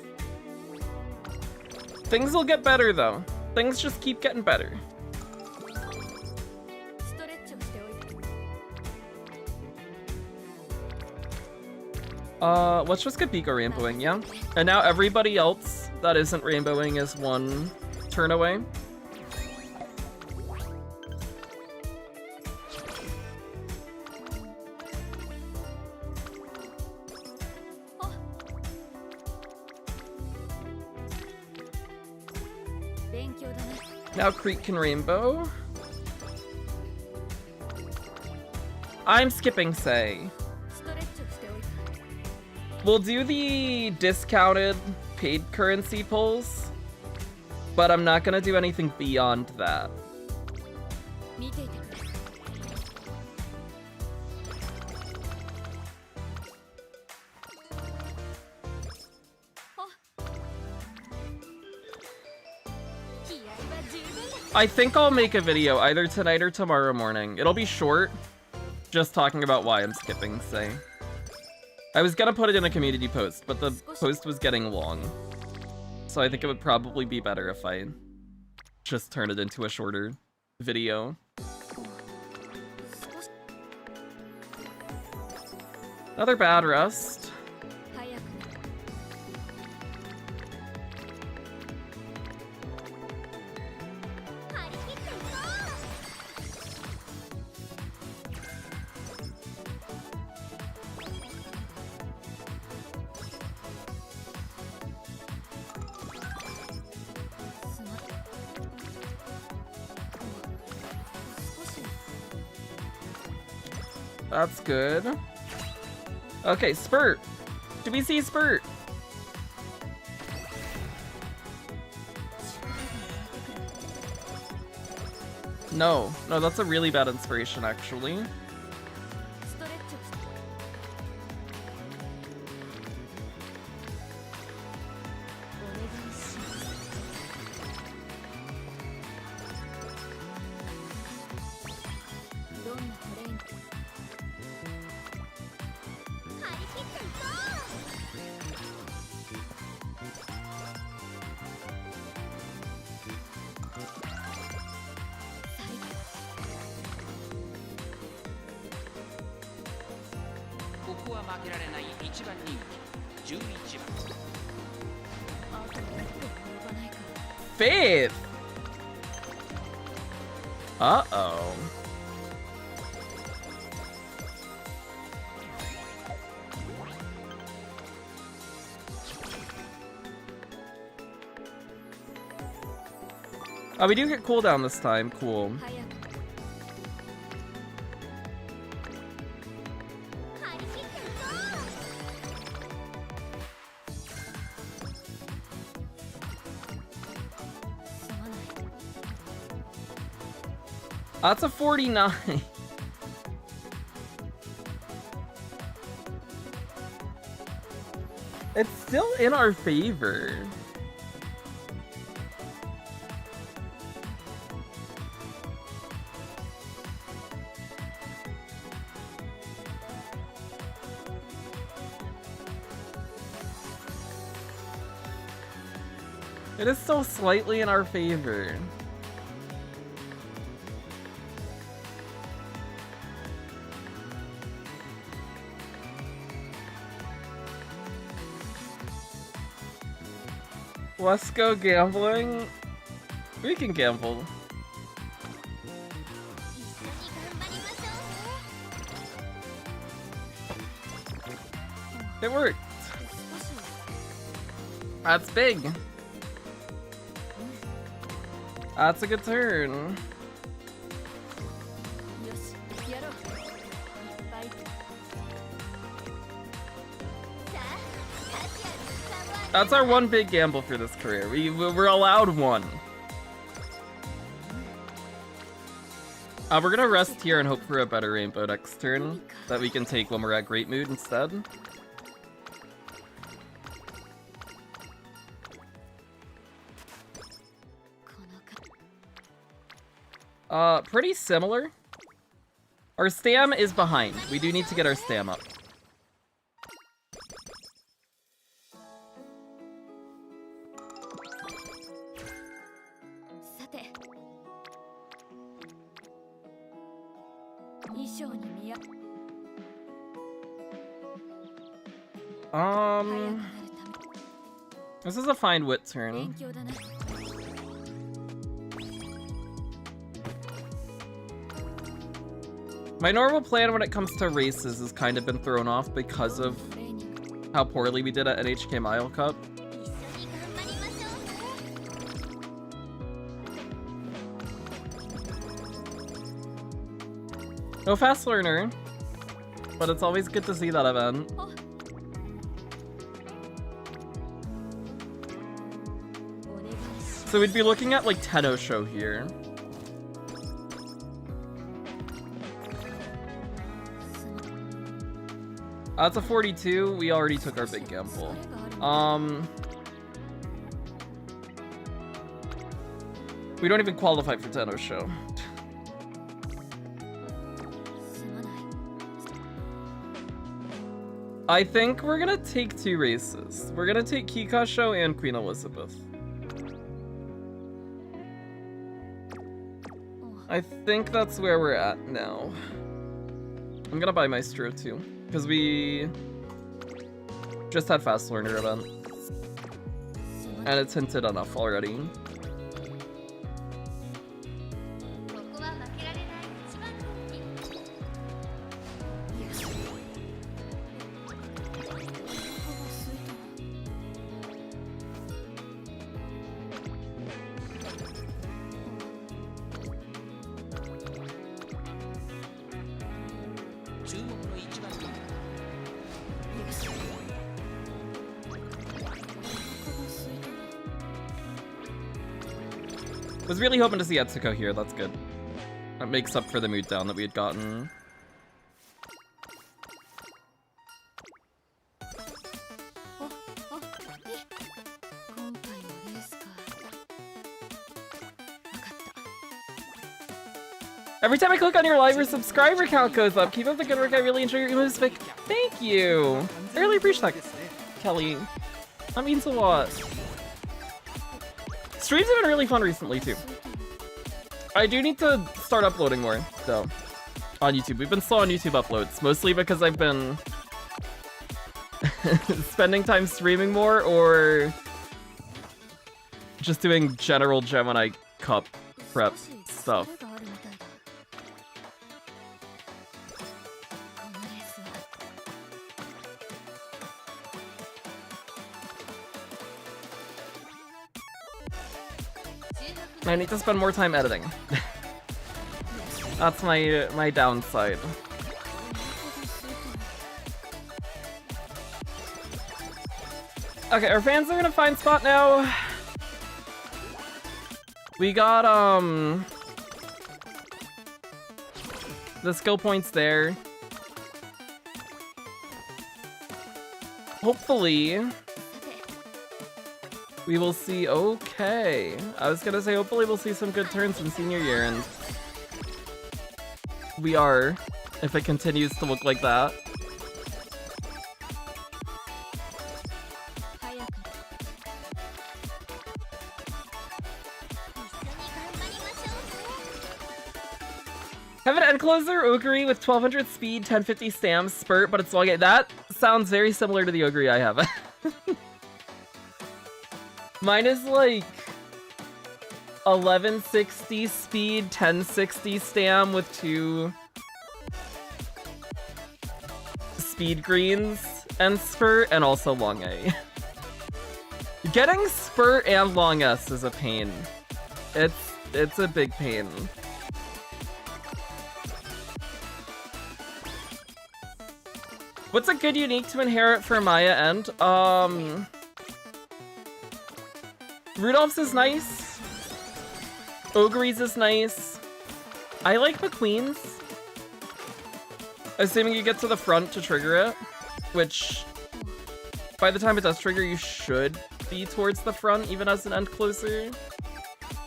Speaker 1: Things will get better though. Things just keep getting better. Let's just get Pico rainbowing, yeah? And now everybody else that isn't rainbowing is 1 turn away. Now Creek can rainbow. I'm skipping Say. We'll do the discounted paid currency pulls, but I'm not gonna do anything beyond that. I think I'll make a video either tonight or tomorrow morning. It'll be short, just talking about why I'm skipping, say. I was gonna put it in a community post, but the post was getting long. So I think it would probably be better if I just turn it into a shorter video. Another bad rest. That's good. Okay, Spurt. Do we see Spurt? No, that's a really bad inspiration, actually. Faith! Uh-oh. Oh, we do get cooldown this time. Cool. That's a 49. It's still in our favor. It is still slightly in our favor. Let's go gambling. We can gamble. It worked. That's big. That's a good turn. That's our one big gamble for this career. We're allowed one. We're gonna rest here and hope for a better rainbow next turn that we can take when we're at Great Mood instead. Pretty similar. Our stam is behind. We do need to get our stam up. This is a fine wit turn. My normal plan when it comes to races has kind of been thrown off because of how poorly we did at NHK Mile Cup. No fast learner, but it's always good to see that event. So we'd be looking at like Tenno show here. That's a 42. We already took our big gamble. We don't even qualify for Tenno's show. I think we're gonna take 2 races. We're gonna take Kika's show and Queen Elizabeth. I think that's where we're at now. I'm gonna buy Maestro too, because we just had Fast Learner event. And it's hinted enough already. Was really hoping to see Etsuko here, that's good. That makes up for the mood down that we had gotten. Every time I click on your live, your subscriber count goes up. Keep up the good work, I really enjoy your emotes. Thank you! I really appreciate that, Kelly. That means a lot. Streams have been really fun recently, too. I do need to start uploading more, though, on YouTube. We've been slow on YouTube uploads, mostly because I've been spending time streaming more or just doing general Gemini Cup prep stuff. I need to spend more time editing. That's my downside. Okay, our fans are in a fine spot now. We got the skill points there. Hopefully we will see, okay. I was gonna say, hopefully we'll see some good turns in senior year, and we are, if it continues to look like that. Have an end closer, Oguri with 1200 speed, 1050 stam, spurt, but it's long. That sounds very similar to the Oguri I have. Mine is like 1160 speed, 1060 stam with 2 speed greens and spurt, and also long A. Getting spurt and long S is a pain. It's a big pain. What's a good unique to inherit for Maya End? Rudolph's is nice. Oguri's is nice. I like McQueen's. Assuming you get to the front to trigger it, which by the time it does trigger, you should be towards the front, even as an end closer.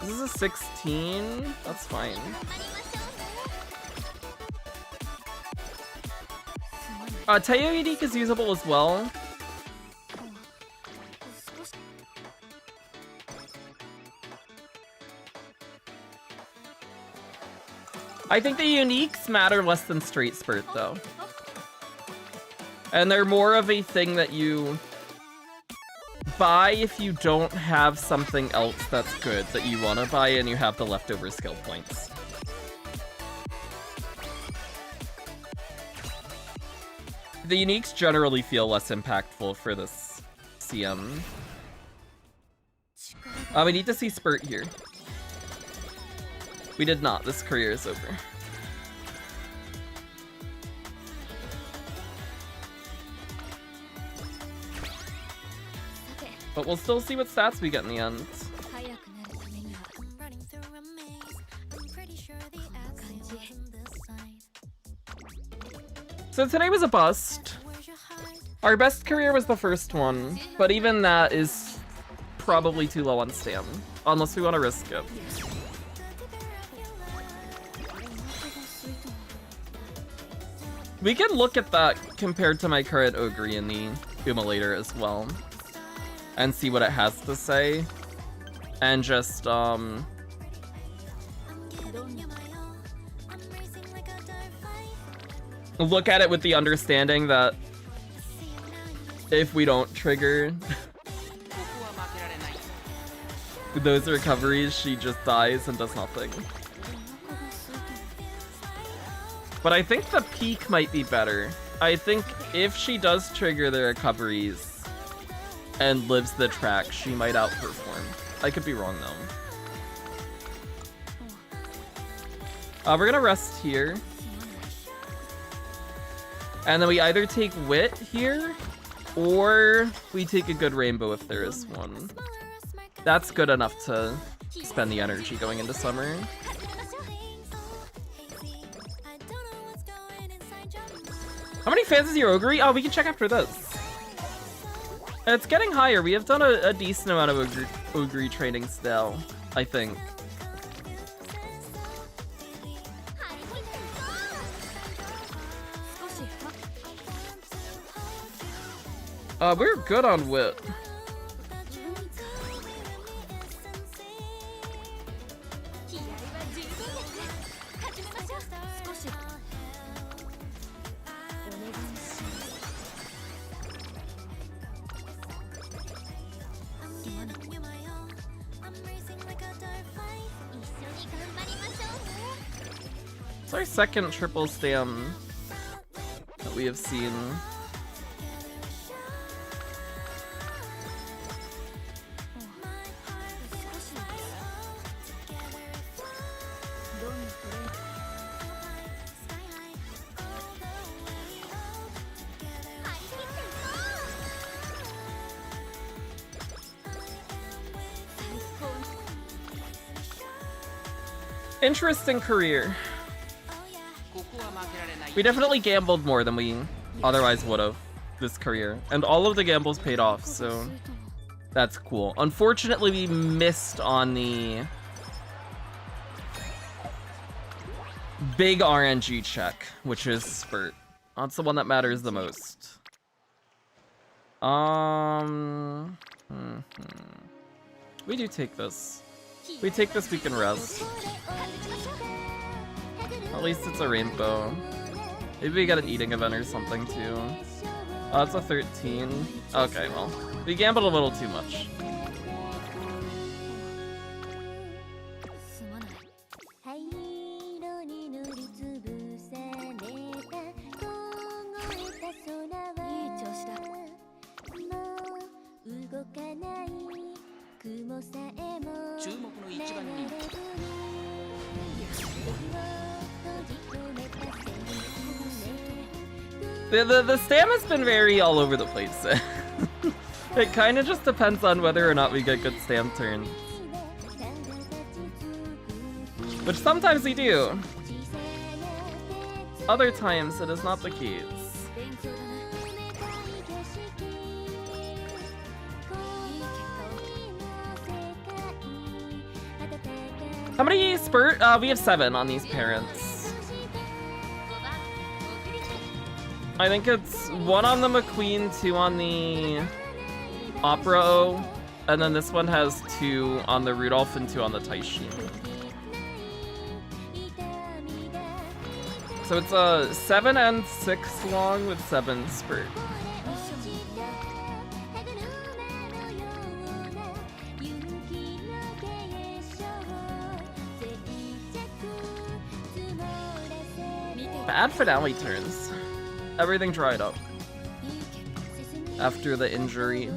Speaker 1: This is a 16. That's fine. Teo unique is usable as well. I think the uniques matter less than straight spurt, though. And they're more of a thing that you buy if you don't have something else that's good that you want to buy and you have the leftover skill points. The uniques generally feel less impactful for this CM. We need to see spurt here. We did not. This career is over. But we'll still see what stats we get in the end. So today was a bust. Our best career was the first one, but even that is probably too low on stam, unless we want to risk it. We can look at that compared to my current Oguri in the emulator as well. And see what it has to say. And just, look at it with the understanding that if we don't trigger those recoveries, she just dies and does nothing. But I think the peak might be better. I think if she does trigger the recoveries and lives the track, she might outperform. I could be wrong though. We're gonna rest here. And then we either take Wit here, or we take a good Rainbow if there is one. That's good enough to spend the energy going into summer. How many fans is your Oguri? Oh, we can check after this. It's getting higher. We have done a decent amount of Oguri training still, I think. We're good on Wit. It's our second triple stam that we have seen. Interesting career. We definitely gambled more than we otherwise would have this career. And all of the gambles paid off, so that's cool. Unfortunately, we missed on the big RNG check, which is Spurt. That's the one that matters the most. We do take this. We take this, we can rest. At least it's a rainbow. Maybe we got an eating event or something too. Oh, it's a 13. Okay, well, we gambled a little too much. The stam has been very all over the place. It kind of just depends on whether or not we get good stam turns. Which sometimes we do. Other times it is not the case. How many spurt? We have 7 on these parents. I think it's 1 on the McQueen, 2 on the Opera O, and then this one has 2 on the Rudolph and 2 on the Taishin. So it's a 7 and 6 long with 7 spurt. Bad finale turns. Everything dried up after the injury.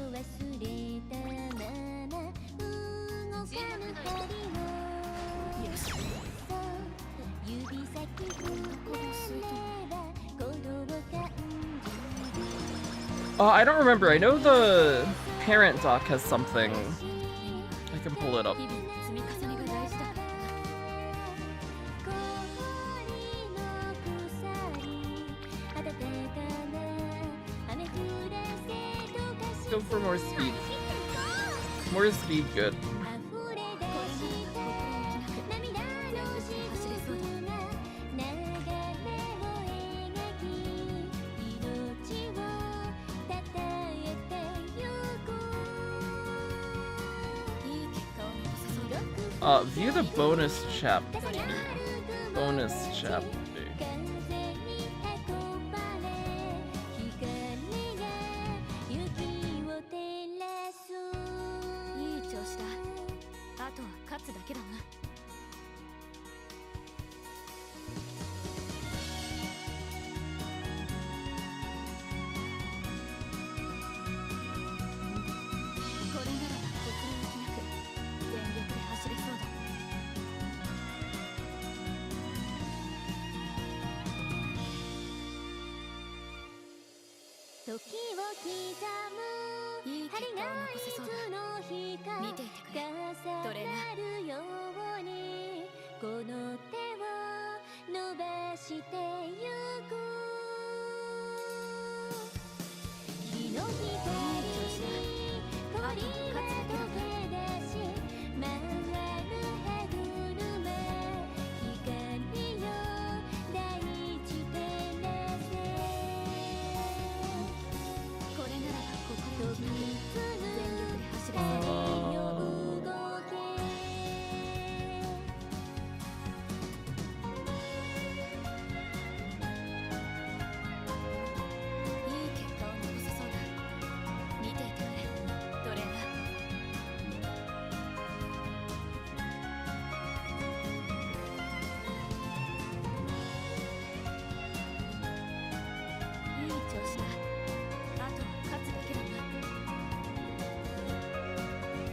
Speaker 1: I don't remember. I know the parent doc has something. I can pull it up. Go for more speed. More speed, good. View the bonus chapter. Bonus chapter.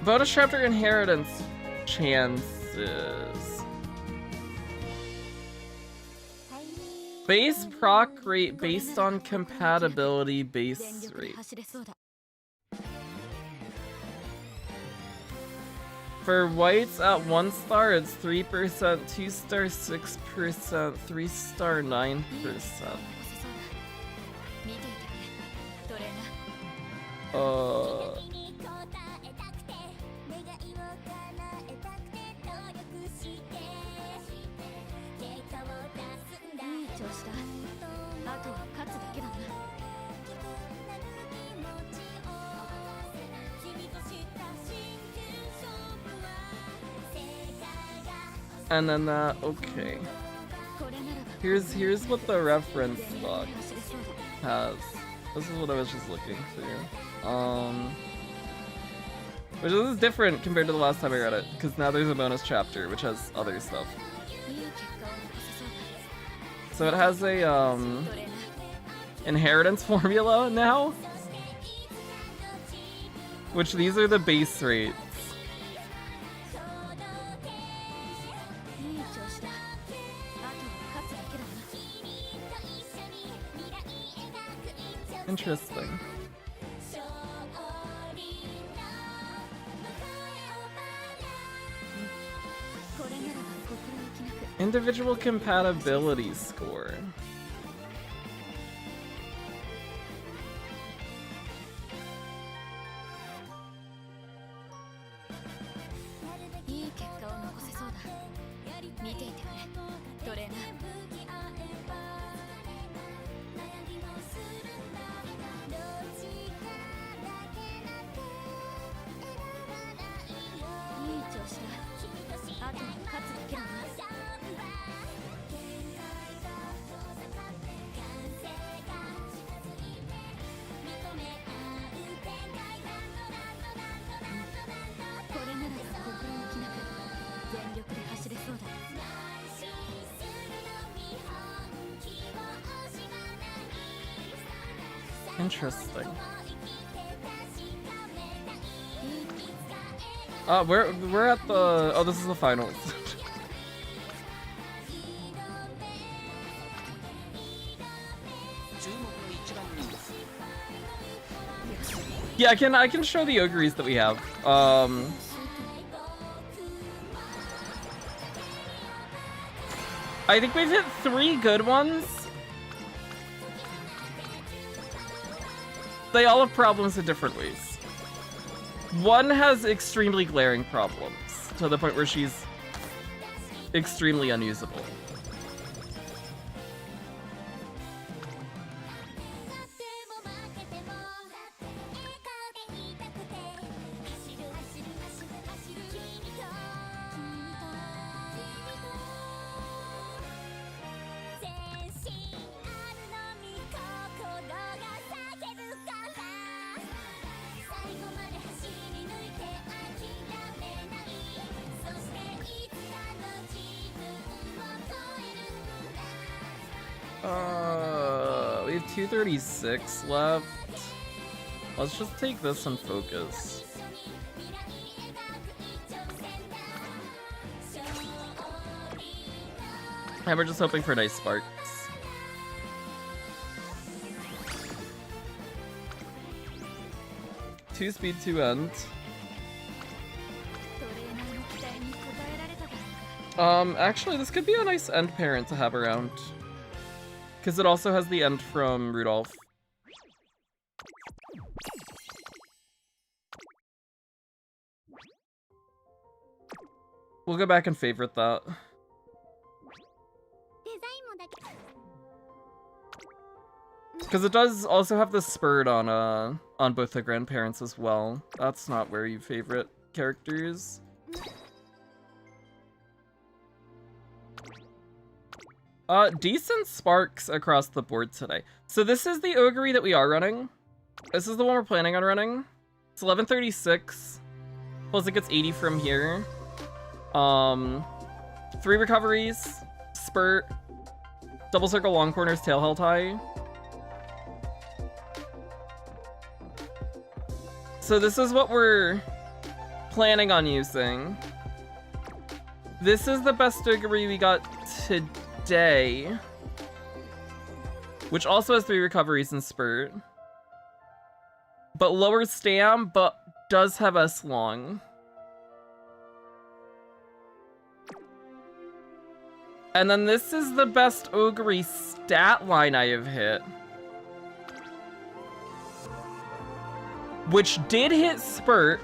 Speaker 1: Bonus chapter inheritance chances. Base proc rate based on compatibility base rate. For whites at 1 star, it's 3%, 2 star 6%, 3 star 9%. And then that, okay. Here's what the reference box has. This is what I was just looking through. Which is different compared to the last time I read it, because now there's a bonus chapter which has other stuff. So it has a inheritance formula now, which these are the base rates. Interesting. Individual compatibility score. Interesting. We're at the, oh, this is the finals. Yeah, I can show the Oguris that we have. I think we've hit 3 good ones. They all have problems in different ways. One has extremely glaring problems, to the point where she's extremely unusable. We have 236 left. Let's just take this and focus. And we're just hoping for nice sparks. Two speed, two end. Actually, this could be a nice end parent to have around. Because it also has the end from Rudolph. We'll go back and favorite that. Because it does also have the spurt on both the grandparents as well. That's not where you favorite characters. Decent sparks across the board today. So this is the Oguri that we are running. This is the one we're planning on running. It's 1136. Plus it gets 80 from here. 3 recoveries, spurt, double circle long corners, tail held high. So this is what we're planning on using. This is the best Oguri we got today, which also has 3 recoveries and spurt, but lower stam, but does have S long. And then this is the best Oguri stat line I have hit, which did hit spurt,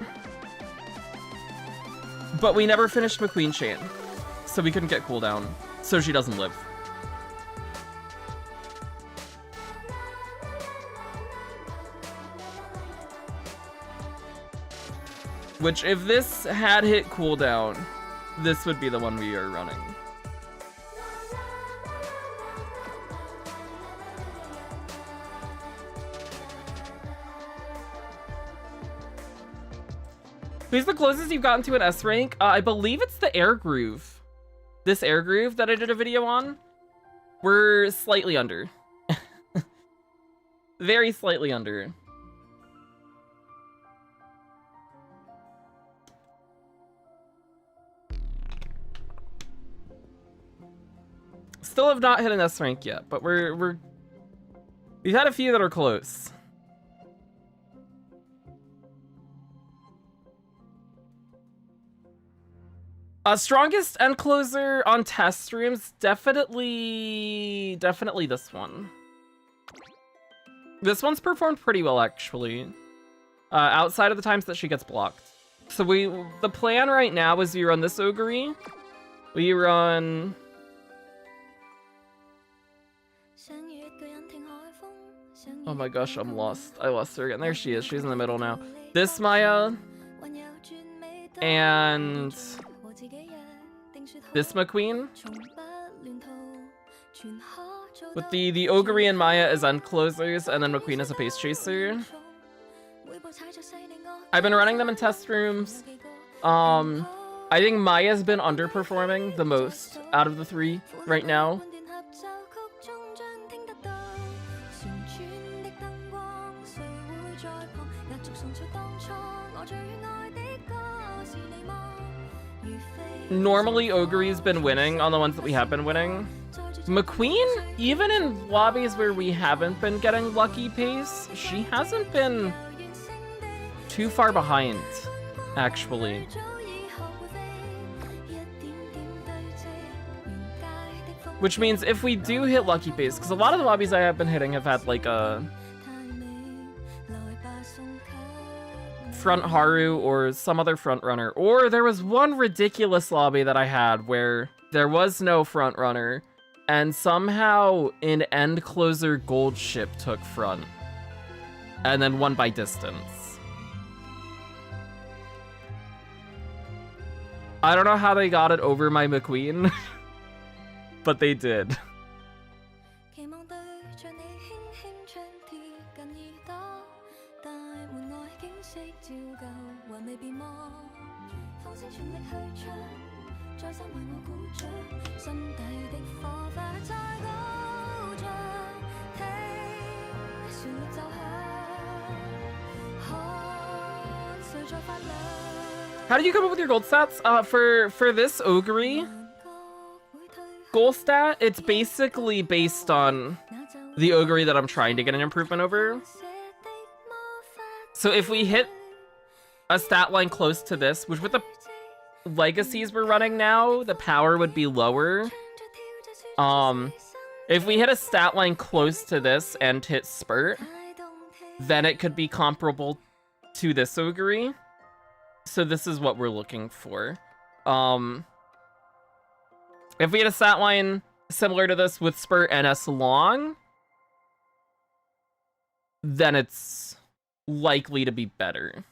Speaker 1: but we never finished McQueen chain, so we couldn't get cooldown, so she doesn't live. Which, if this had hit cooldown, this would be the one we are running. Who's the closest you've gotten to an S rank? I believe it's the air groove. This air groove that I did a video on. We're slightly under. Very slightly under. Still have not hit an S rank yet, but we've had a few that are close. Strongest end closer on test streams, definitely this one. This one's performed pretty well, actually. Outside of the times that she gets blocked. So the plan right now is we run this Oguri. We run... Oh my gosh, I'm lost. I lost her again. There she is. She's in the middle now. This Maya. And... this McQueen. With the Oguri and Maya as end closers, and then McQueen as a pace chaser. I've been running them in test rooms. I think Maya's been underperforming the most out of the 3 right now. Normally, Oguri's been winning on the ones that we have been winning. McQueen, even in lobbies where we haven't been getting lucky pace, she hasn't been too far behind, actually. Which means if we do hit lucky pace, because a lot of the lobbies I have been hitting have had like a front Haru or some other front runner, or there was one ridiculous lobby that I had where there was no front runner and somehow an end closer gold ship took front and then won by distance. I don't know how they got it over my McQueen, but they did. How did you come up with your gold stats? For this Oguri goal stat, it's basically based on the Oguri that I'm trying to get an improvement over. So if we hit a stat line close to this, which with the legacies we're running now, the power would be lower. If we hit a stat line close to this and hit Spurt, then it could be comparable to this Oguri. So this is what we're looking for. If we hit a stat line similar to this with Spurt and S long, then it's likely to be better.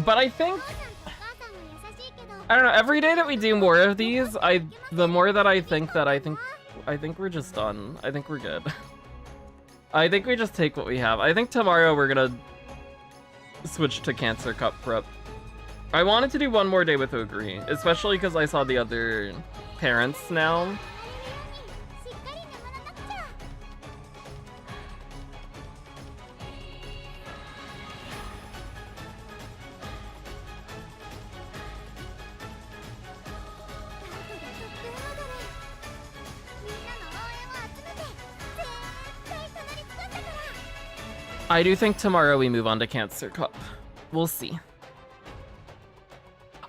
Speaker 1: But I think, I don't know, every day that we do more of these, the more that I think we're just done. I think we're good. I think we just take what we have. I think tomorrow we're gonna switch to Cancer Cup prep. I wanted to do one more day with Oguri, especially because I saw the other parents now. I do think tomorrow we move on to Cancer Cup. We'll see.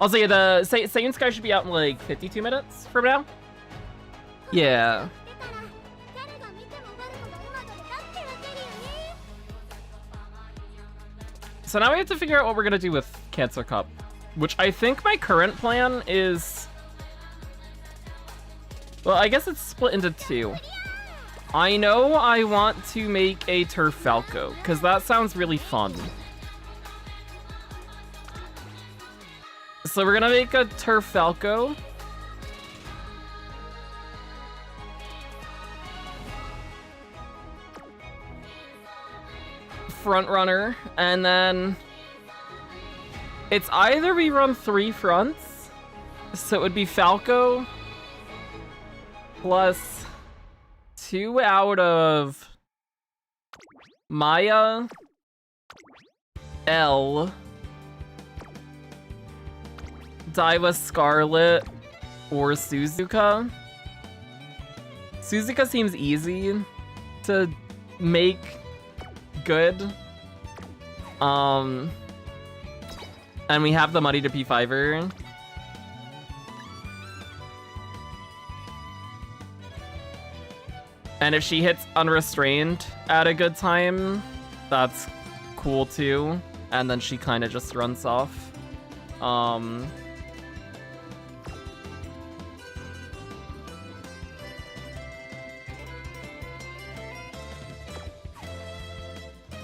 Speaker 1: Also, yeah, the Saiyan Sky should be out in like 52 minutes from now. Yeah. So now we have to figure out what we're gonna do with Cancer Cup, which I think my current plan is... Well, I guess it's split into two. I know I want to make a Turf Falco, because that sounds really fun. So we're gonna make a Turf Falco. Front runner, and then it's either we run 3 fronts, so it would be Falco plus 2 out of Maya, L, Daiwa Scarlet, or Suzuka. Suzuka seems easy to make good. And we have the money to P5-er. And if she hits Unrestrained at a good time, that's cool too. And then she kind of just runs off.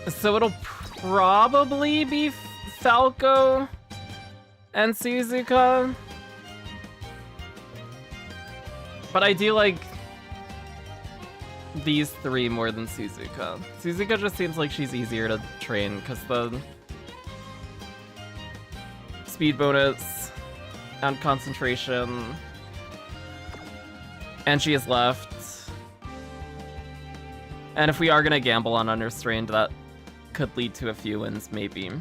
Speaker 1: So it'll probably be Falco and Suzuka. But I do like these 3 more than Suzuka. Suzuka just seems like she's easier to train because the speed bonus and concentration, and she is left. And if we are gonna gamble on Unrestrained, that could lead to a few wins, maybe.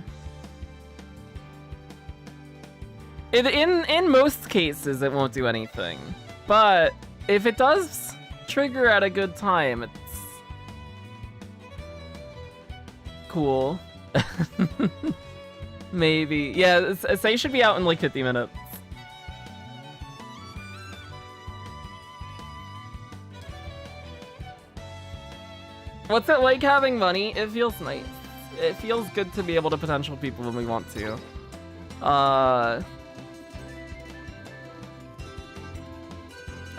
Speaker 1: In most cases, it won't do anything. But if it does trigger at a good time, it's cool. Maybe. Yeah, say should be out in like 50 minutes. What's it like having money? It feels nice. It feels good to be able to potential people when we want to.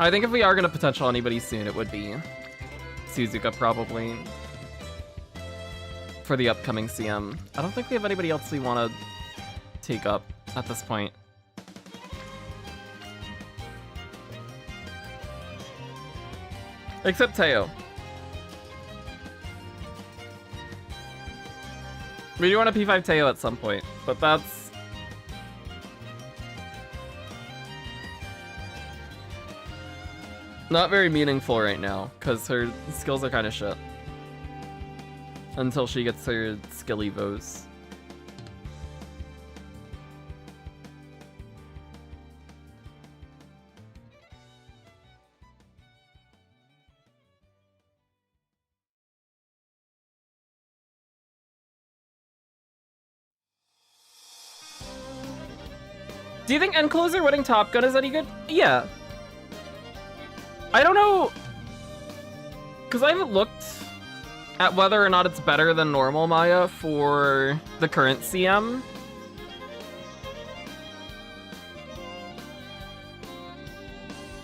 Speaker 1: I think if we are gonna potential anybody soon, it would be Suzuka, probably. For the upcoming CM. I don't think we have anybody else we want to take up at this point. Except Teo. We do want a P5 Teo at some point, but that's... not very meaningful right now, because her skills are kind of shit. Until she gets her skill evos. Do you think Endcloser winning Top Gun is any good? Yeah. I don't know, because I haven't looked at whether or not it's better than normal Maya for the current CM.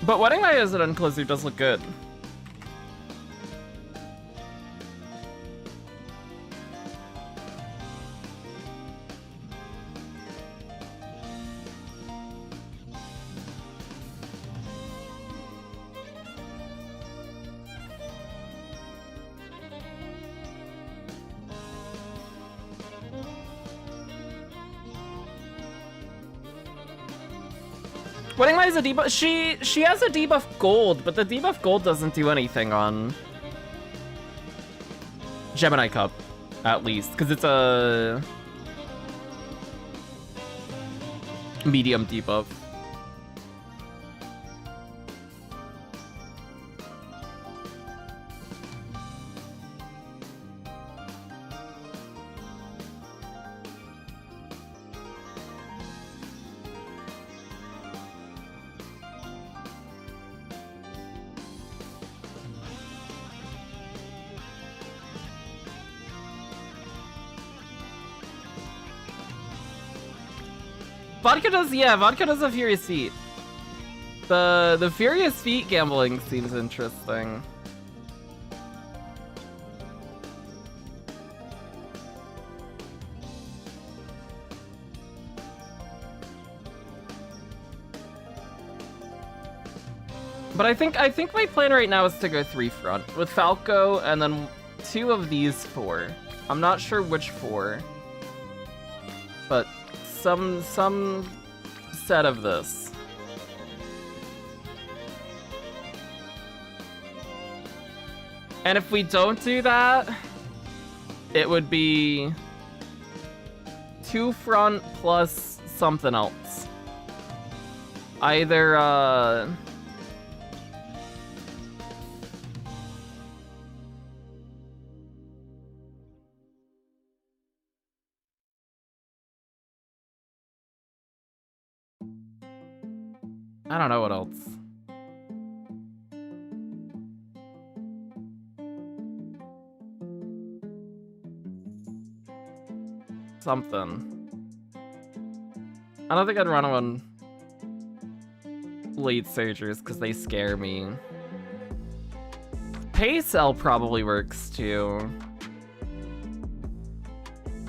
Speaker 1: But Wedding Maya as an Endcloser does look good. Wedding Maya is a debuff. She has a debuff gold, but the debuff gold doesn't do anything on Gemini Cup, at least, because it's a medium debuff. Vodka does, yeah, Vodka does a Furious Feet. The Furious Feet gambling seems interesting. But I think my plan right now is to go 3 front with Falco and then 2 of these 4. I'm not sure which 4, but some set of this. And if we don't do that, it would be 2 front plus something else. Either I don't know what else. Something. I don't think I'd run on late surgers because they scare me. Paycell probably works too.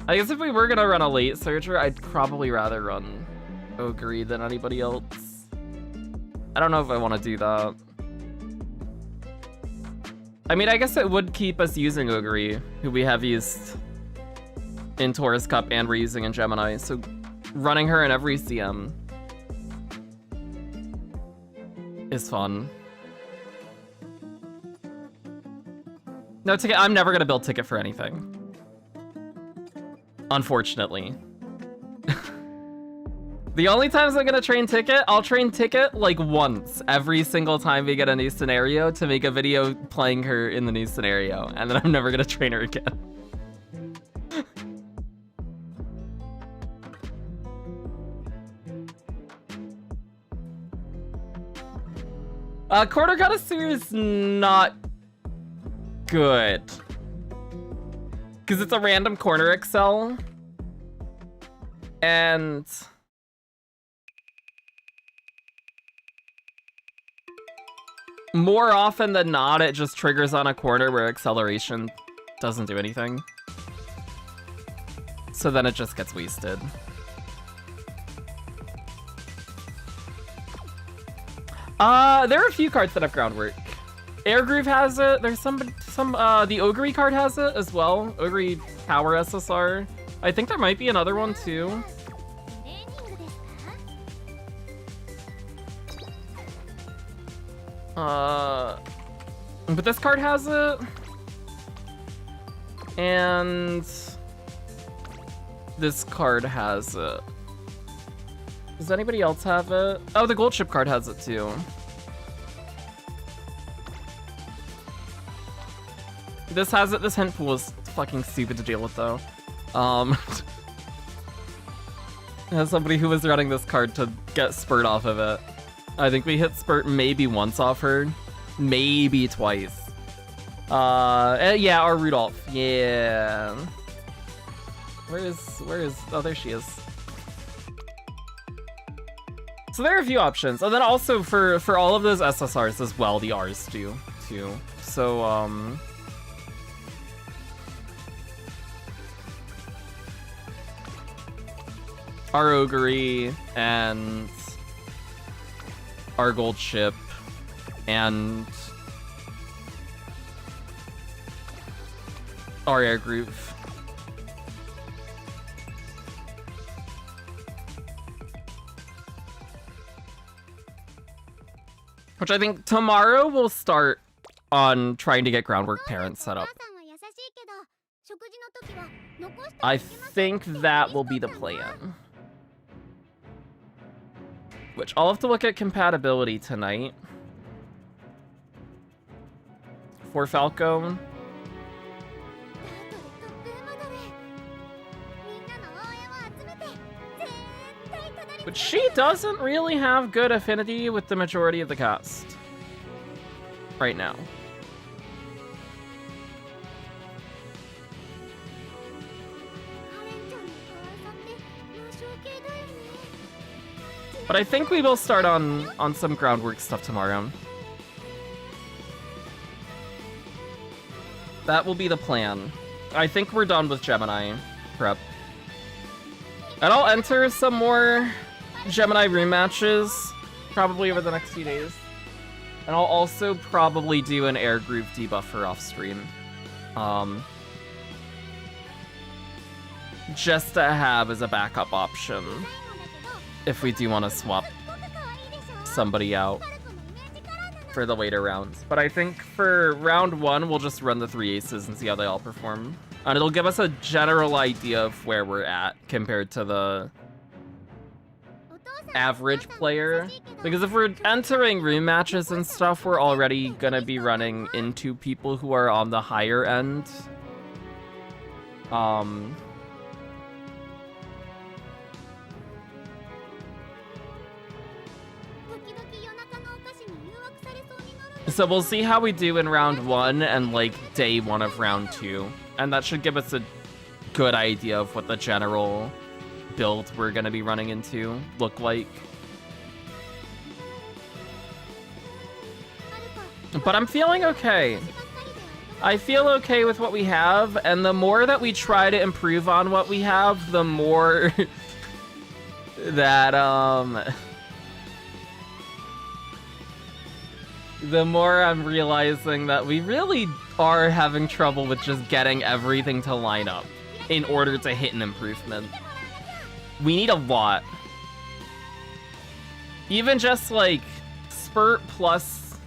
Speaker 1: I guess if we were gonna run a late surger, I'd probably rather run Oguri than anybody else. I don't know if I want to do that. I mean, I guess it would keep us using Oguri, who we have used in Taurus Cup and we're using in Gemini, so running her in every CM is fun. No ticket, I'm never gonna build ticket for anything. Unfortunately. The only times I'm gonna train ticket, I'll train ticket like once every single time we get a new scenario to make a video playing her in the new scenario, and then I'm never gonna train her again. Quarter Connoisseur is not good. Because it's a random corner excel. And more often than not, it just triggers on a corner where acceleration doesn't do anything. So then it just gets wasted. There are a few cards that have groundwork. Air Groove has it. There's the Oguri card has it as well. Oguri Power SSR. I think there might be another one too. But this card has it. And this card has it. Does anybody else have it? Oh, the gold chip card has it too. This has it. This hint pool is fucking stupid to deal with though. As somebody who was running this card to get Spurt off of it. I think we hit Spurt maybe once off her. Maybe twice. Yeah, our Rudolph. Yeah. Where is, oh, there she is. So there are a few options. And then also for all of those SSRs as well, the Rs do, too. So, our Oguri and our gold chip and our air groove. Which I think tomorrow we'll start on trying to get groundwork parents set up. I think that will be the plan. Which I'll have to look at compatibility tonight. For Falco. But she doesn't really have good affinity with the majority of the cast. Right now. But I think we will start on some groundwork stuff tomorrow. That will be the plan. I think we're done with Gemini prep. And I'll enter some more Gemini room matches probably over the next few days. And I'll also probably do an air groove debuffer off stream. Just to have as a backup option. If we do want to swap somebody out for the later rounds. But I think for round one, we'll just run the 3 aces and see how they all perform. And it'll give us a general idea of where we're at compared to the average player. Because if we're entering room matches and stuff, we're already gonna be running into people who are on the higher end. So we'll see how we do in round one and like day one of round two. And that should give us a good idea of what the general build we're gonna be running into look like. But I'm feeling okay. I feel okay with what we have, and the more that we try to improve on what we have, the more that the more I'm realizing that we really are having trouble with just getting everything to line up in order to hit an improvement. We need a lot. Even just like spurt plus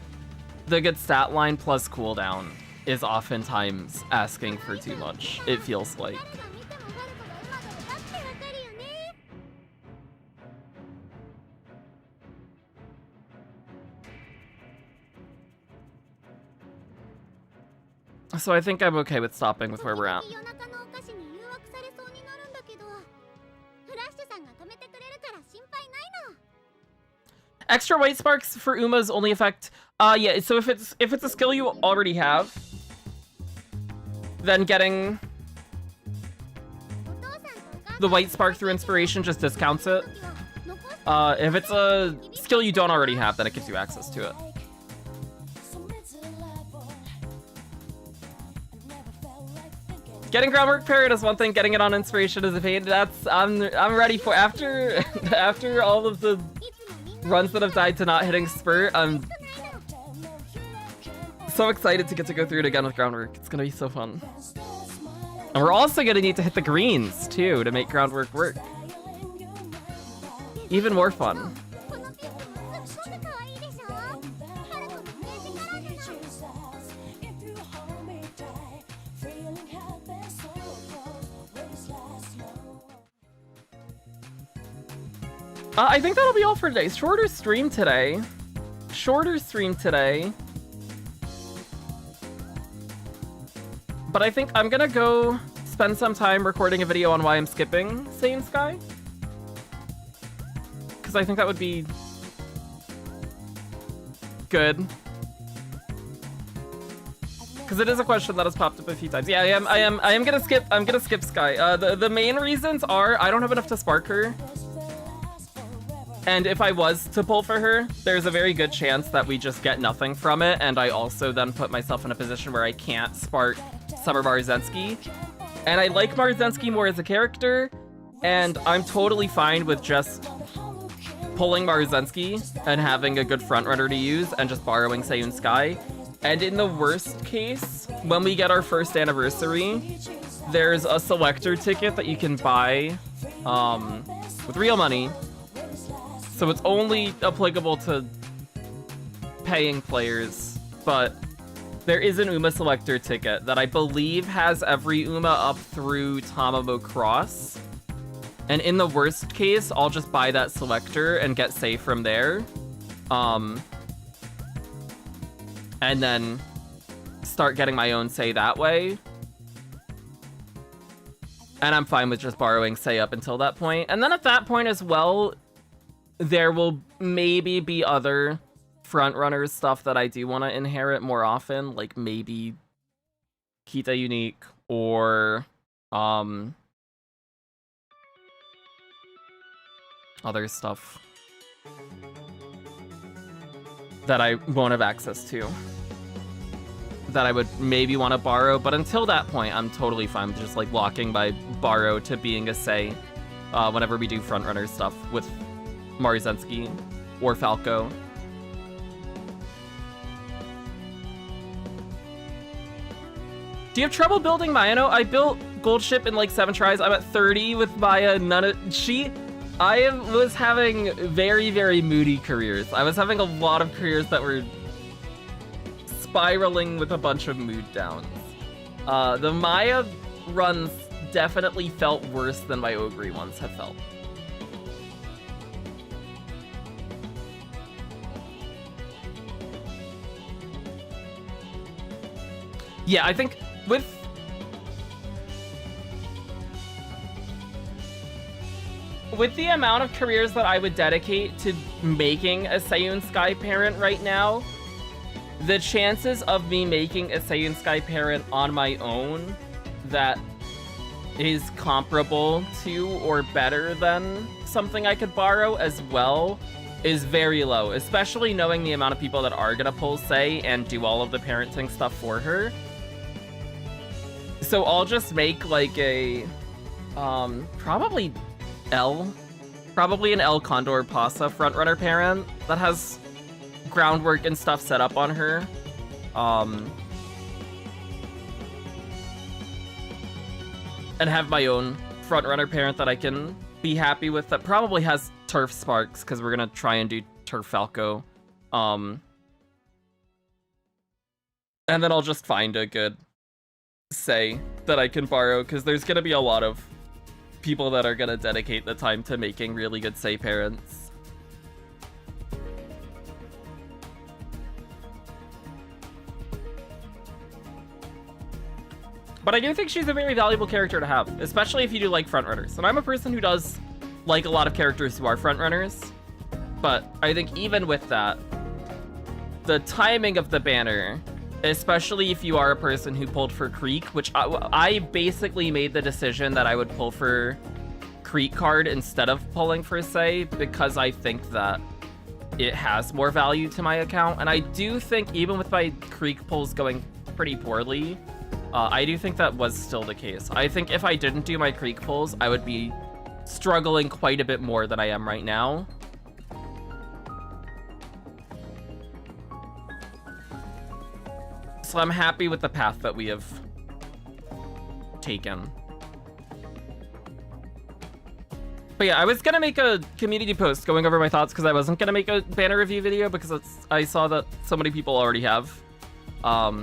Speaker 1: the good stat line plus cooldown is oftentimes asking for too much, it feels like. So I think I'm okay with stopping with where we're at. Extra white sparks for Uma's only effect. Yeah, so if it's a skill you already have, then getting the white spark through inspiration just discounts it. If it's a skill you don't already have, then it gives you access to it. Getting groundwork parried is one thing, getting it on inspiration is a pain. That's I'm ready for after after all of the so excited to get to go through it again with groundwork. It's gonna be so fun. And we're also gonna need to hit the greens, too, to make groundwork work. Even more fun. I think that'll be all for today. Shorter stream today. But I think I'm gonna go spend some time recording a video on why I'm skipping Saiyan Sky. Because I think that would be good. Because it is a question that has popped up a few times. Yeah, I am gonna skip. I'm gonna skip Sky. The main reasons are I don't have enough to spark her. And if I was to pull for her, there's a very good chance that we just get nothing from it, and I also then put myself in a position where I can't spark Summer Marzensky. And I like Marzensky more as a character, and I'm totally fine with just pulling Marzensky and having a good frontrunner to use and just borrowing Saiyan Sky. And in the worst case, when we get our first anniversary, there's a selector ticket that you can buy with real money. So it's only applicable to paying players, but there is an UMA selector ticket that I believe has every UMA up through Tamamo Cross. And in the worst case, I'll just buy that selector and get Sei from there. And then start getting my own Sei that way. And I'm fine with just borrowing Sei up until that point. And then at that point as well, there will maybe be other frontrunners stuff that I do want to inherit more often, like maybe Kita Unique or other stuff that I won't have access to that I would maybe want to borrow. But until that point, I'm totally fine with just like locking my borrow to being a Sei whenever we do frontrunner stuff with Marzensky or Falco. Do you have trouble building Mayano? I built Gold Ship in like 7 tries. I'm at 30 with Maya. I was having very, very moody careers. I was having a lot of careers that were spiraling with a bunch of mood downs. The Maya runs definitely felt worse than my Oguri ones have felt. Yeah, I think with the amount of careers that I would dedicate to making a Saiyan Sky parent right now, the chances of me making a Saiyan Sky parent on my own that is comparable to or better than something I could borrow as well is very low, especially knowing the amount of people that are gonna pull Sei and do all of the parenting stuff for her. So I'll just make like a, probably an El Condor Pasa frontrunner parent that has groundwork and stuff set up on her. And have my own frontrunner parent that I can be happy with that probably has Turf Sparks, because we're gonna try and do Turf Falco. And then I'll just find a good Sei that I can borrow, because there's gonna be a lot of people that are gonna dedicate the time to making really good Sei parents. But I do think she's a very valuable character to have, especially if you do like frontrunners. And I'm a person who does like a lot of characters who are frontrunners, but I think even with that, the timing of the banner, especially if you are a person who pulled for Creek, which I basically made the decision that I would pull for Creek card instead of pulling for Sei, because I think that it has more value to my account. And I do think even with my Creek pulls going pretty poorly, I do think that was still the case. I think if I didn't do my Creek pulls, I would be struggling quite a bit more than I am right now. So I'm happy with the path that we have taken. But yeah, I was gonna make a community post going over my thoughts because I wasn't gonna make a banner review video because I saw that so many people already have. But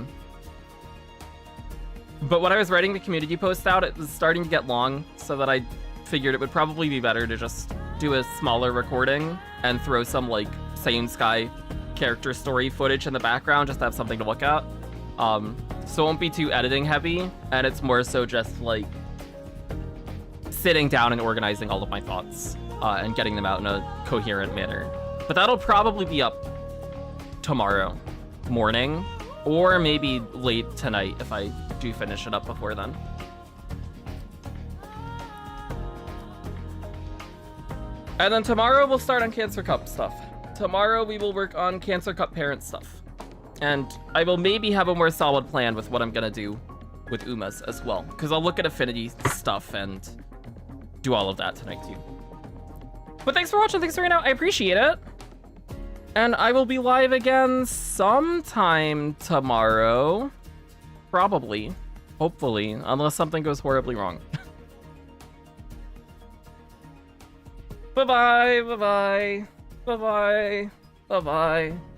Speaker 1: when I was writing the community post out, it was starting to get long, so that I figured it would probably be better to just do a smaller recording and throw some like Same Sky character story footage in the background just to have something to look at. So it won't be too editing heavy, and it's more so just like sitting down and organizing all of my thoughts and getting them out in a coherent manner. But that'll probably be up tomorrow morning, or maybe late tonight if I do finish it up before then. And then tomorrow we'll start on Cancer Cup stuff. Tomorrow we will work on Cancer Cup parent stuff. And I will maybe have a more solid plan with what I'm gonna do with Umas as well, because I'll look at affinity stuff and do all of that tonight too. But thanks for watching, thanks for hanging out, I appreciate it. And I will be live again sometime tomorrow. Probably. Hopefully. Unless something goes horribly wrong. Bye-bye, bye-bye, bye-bye, bye-bye.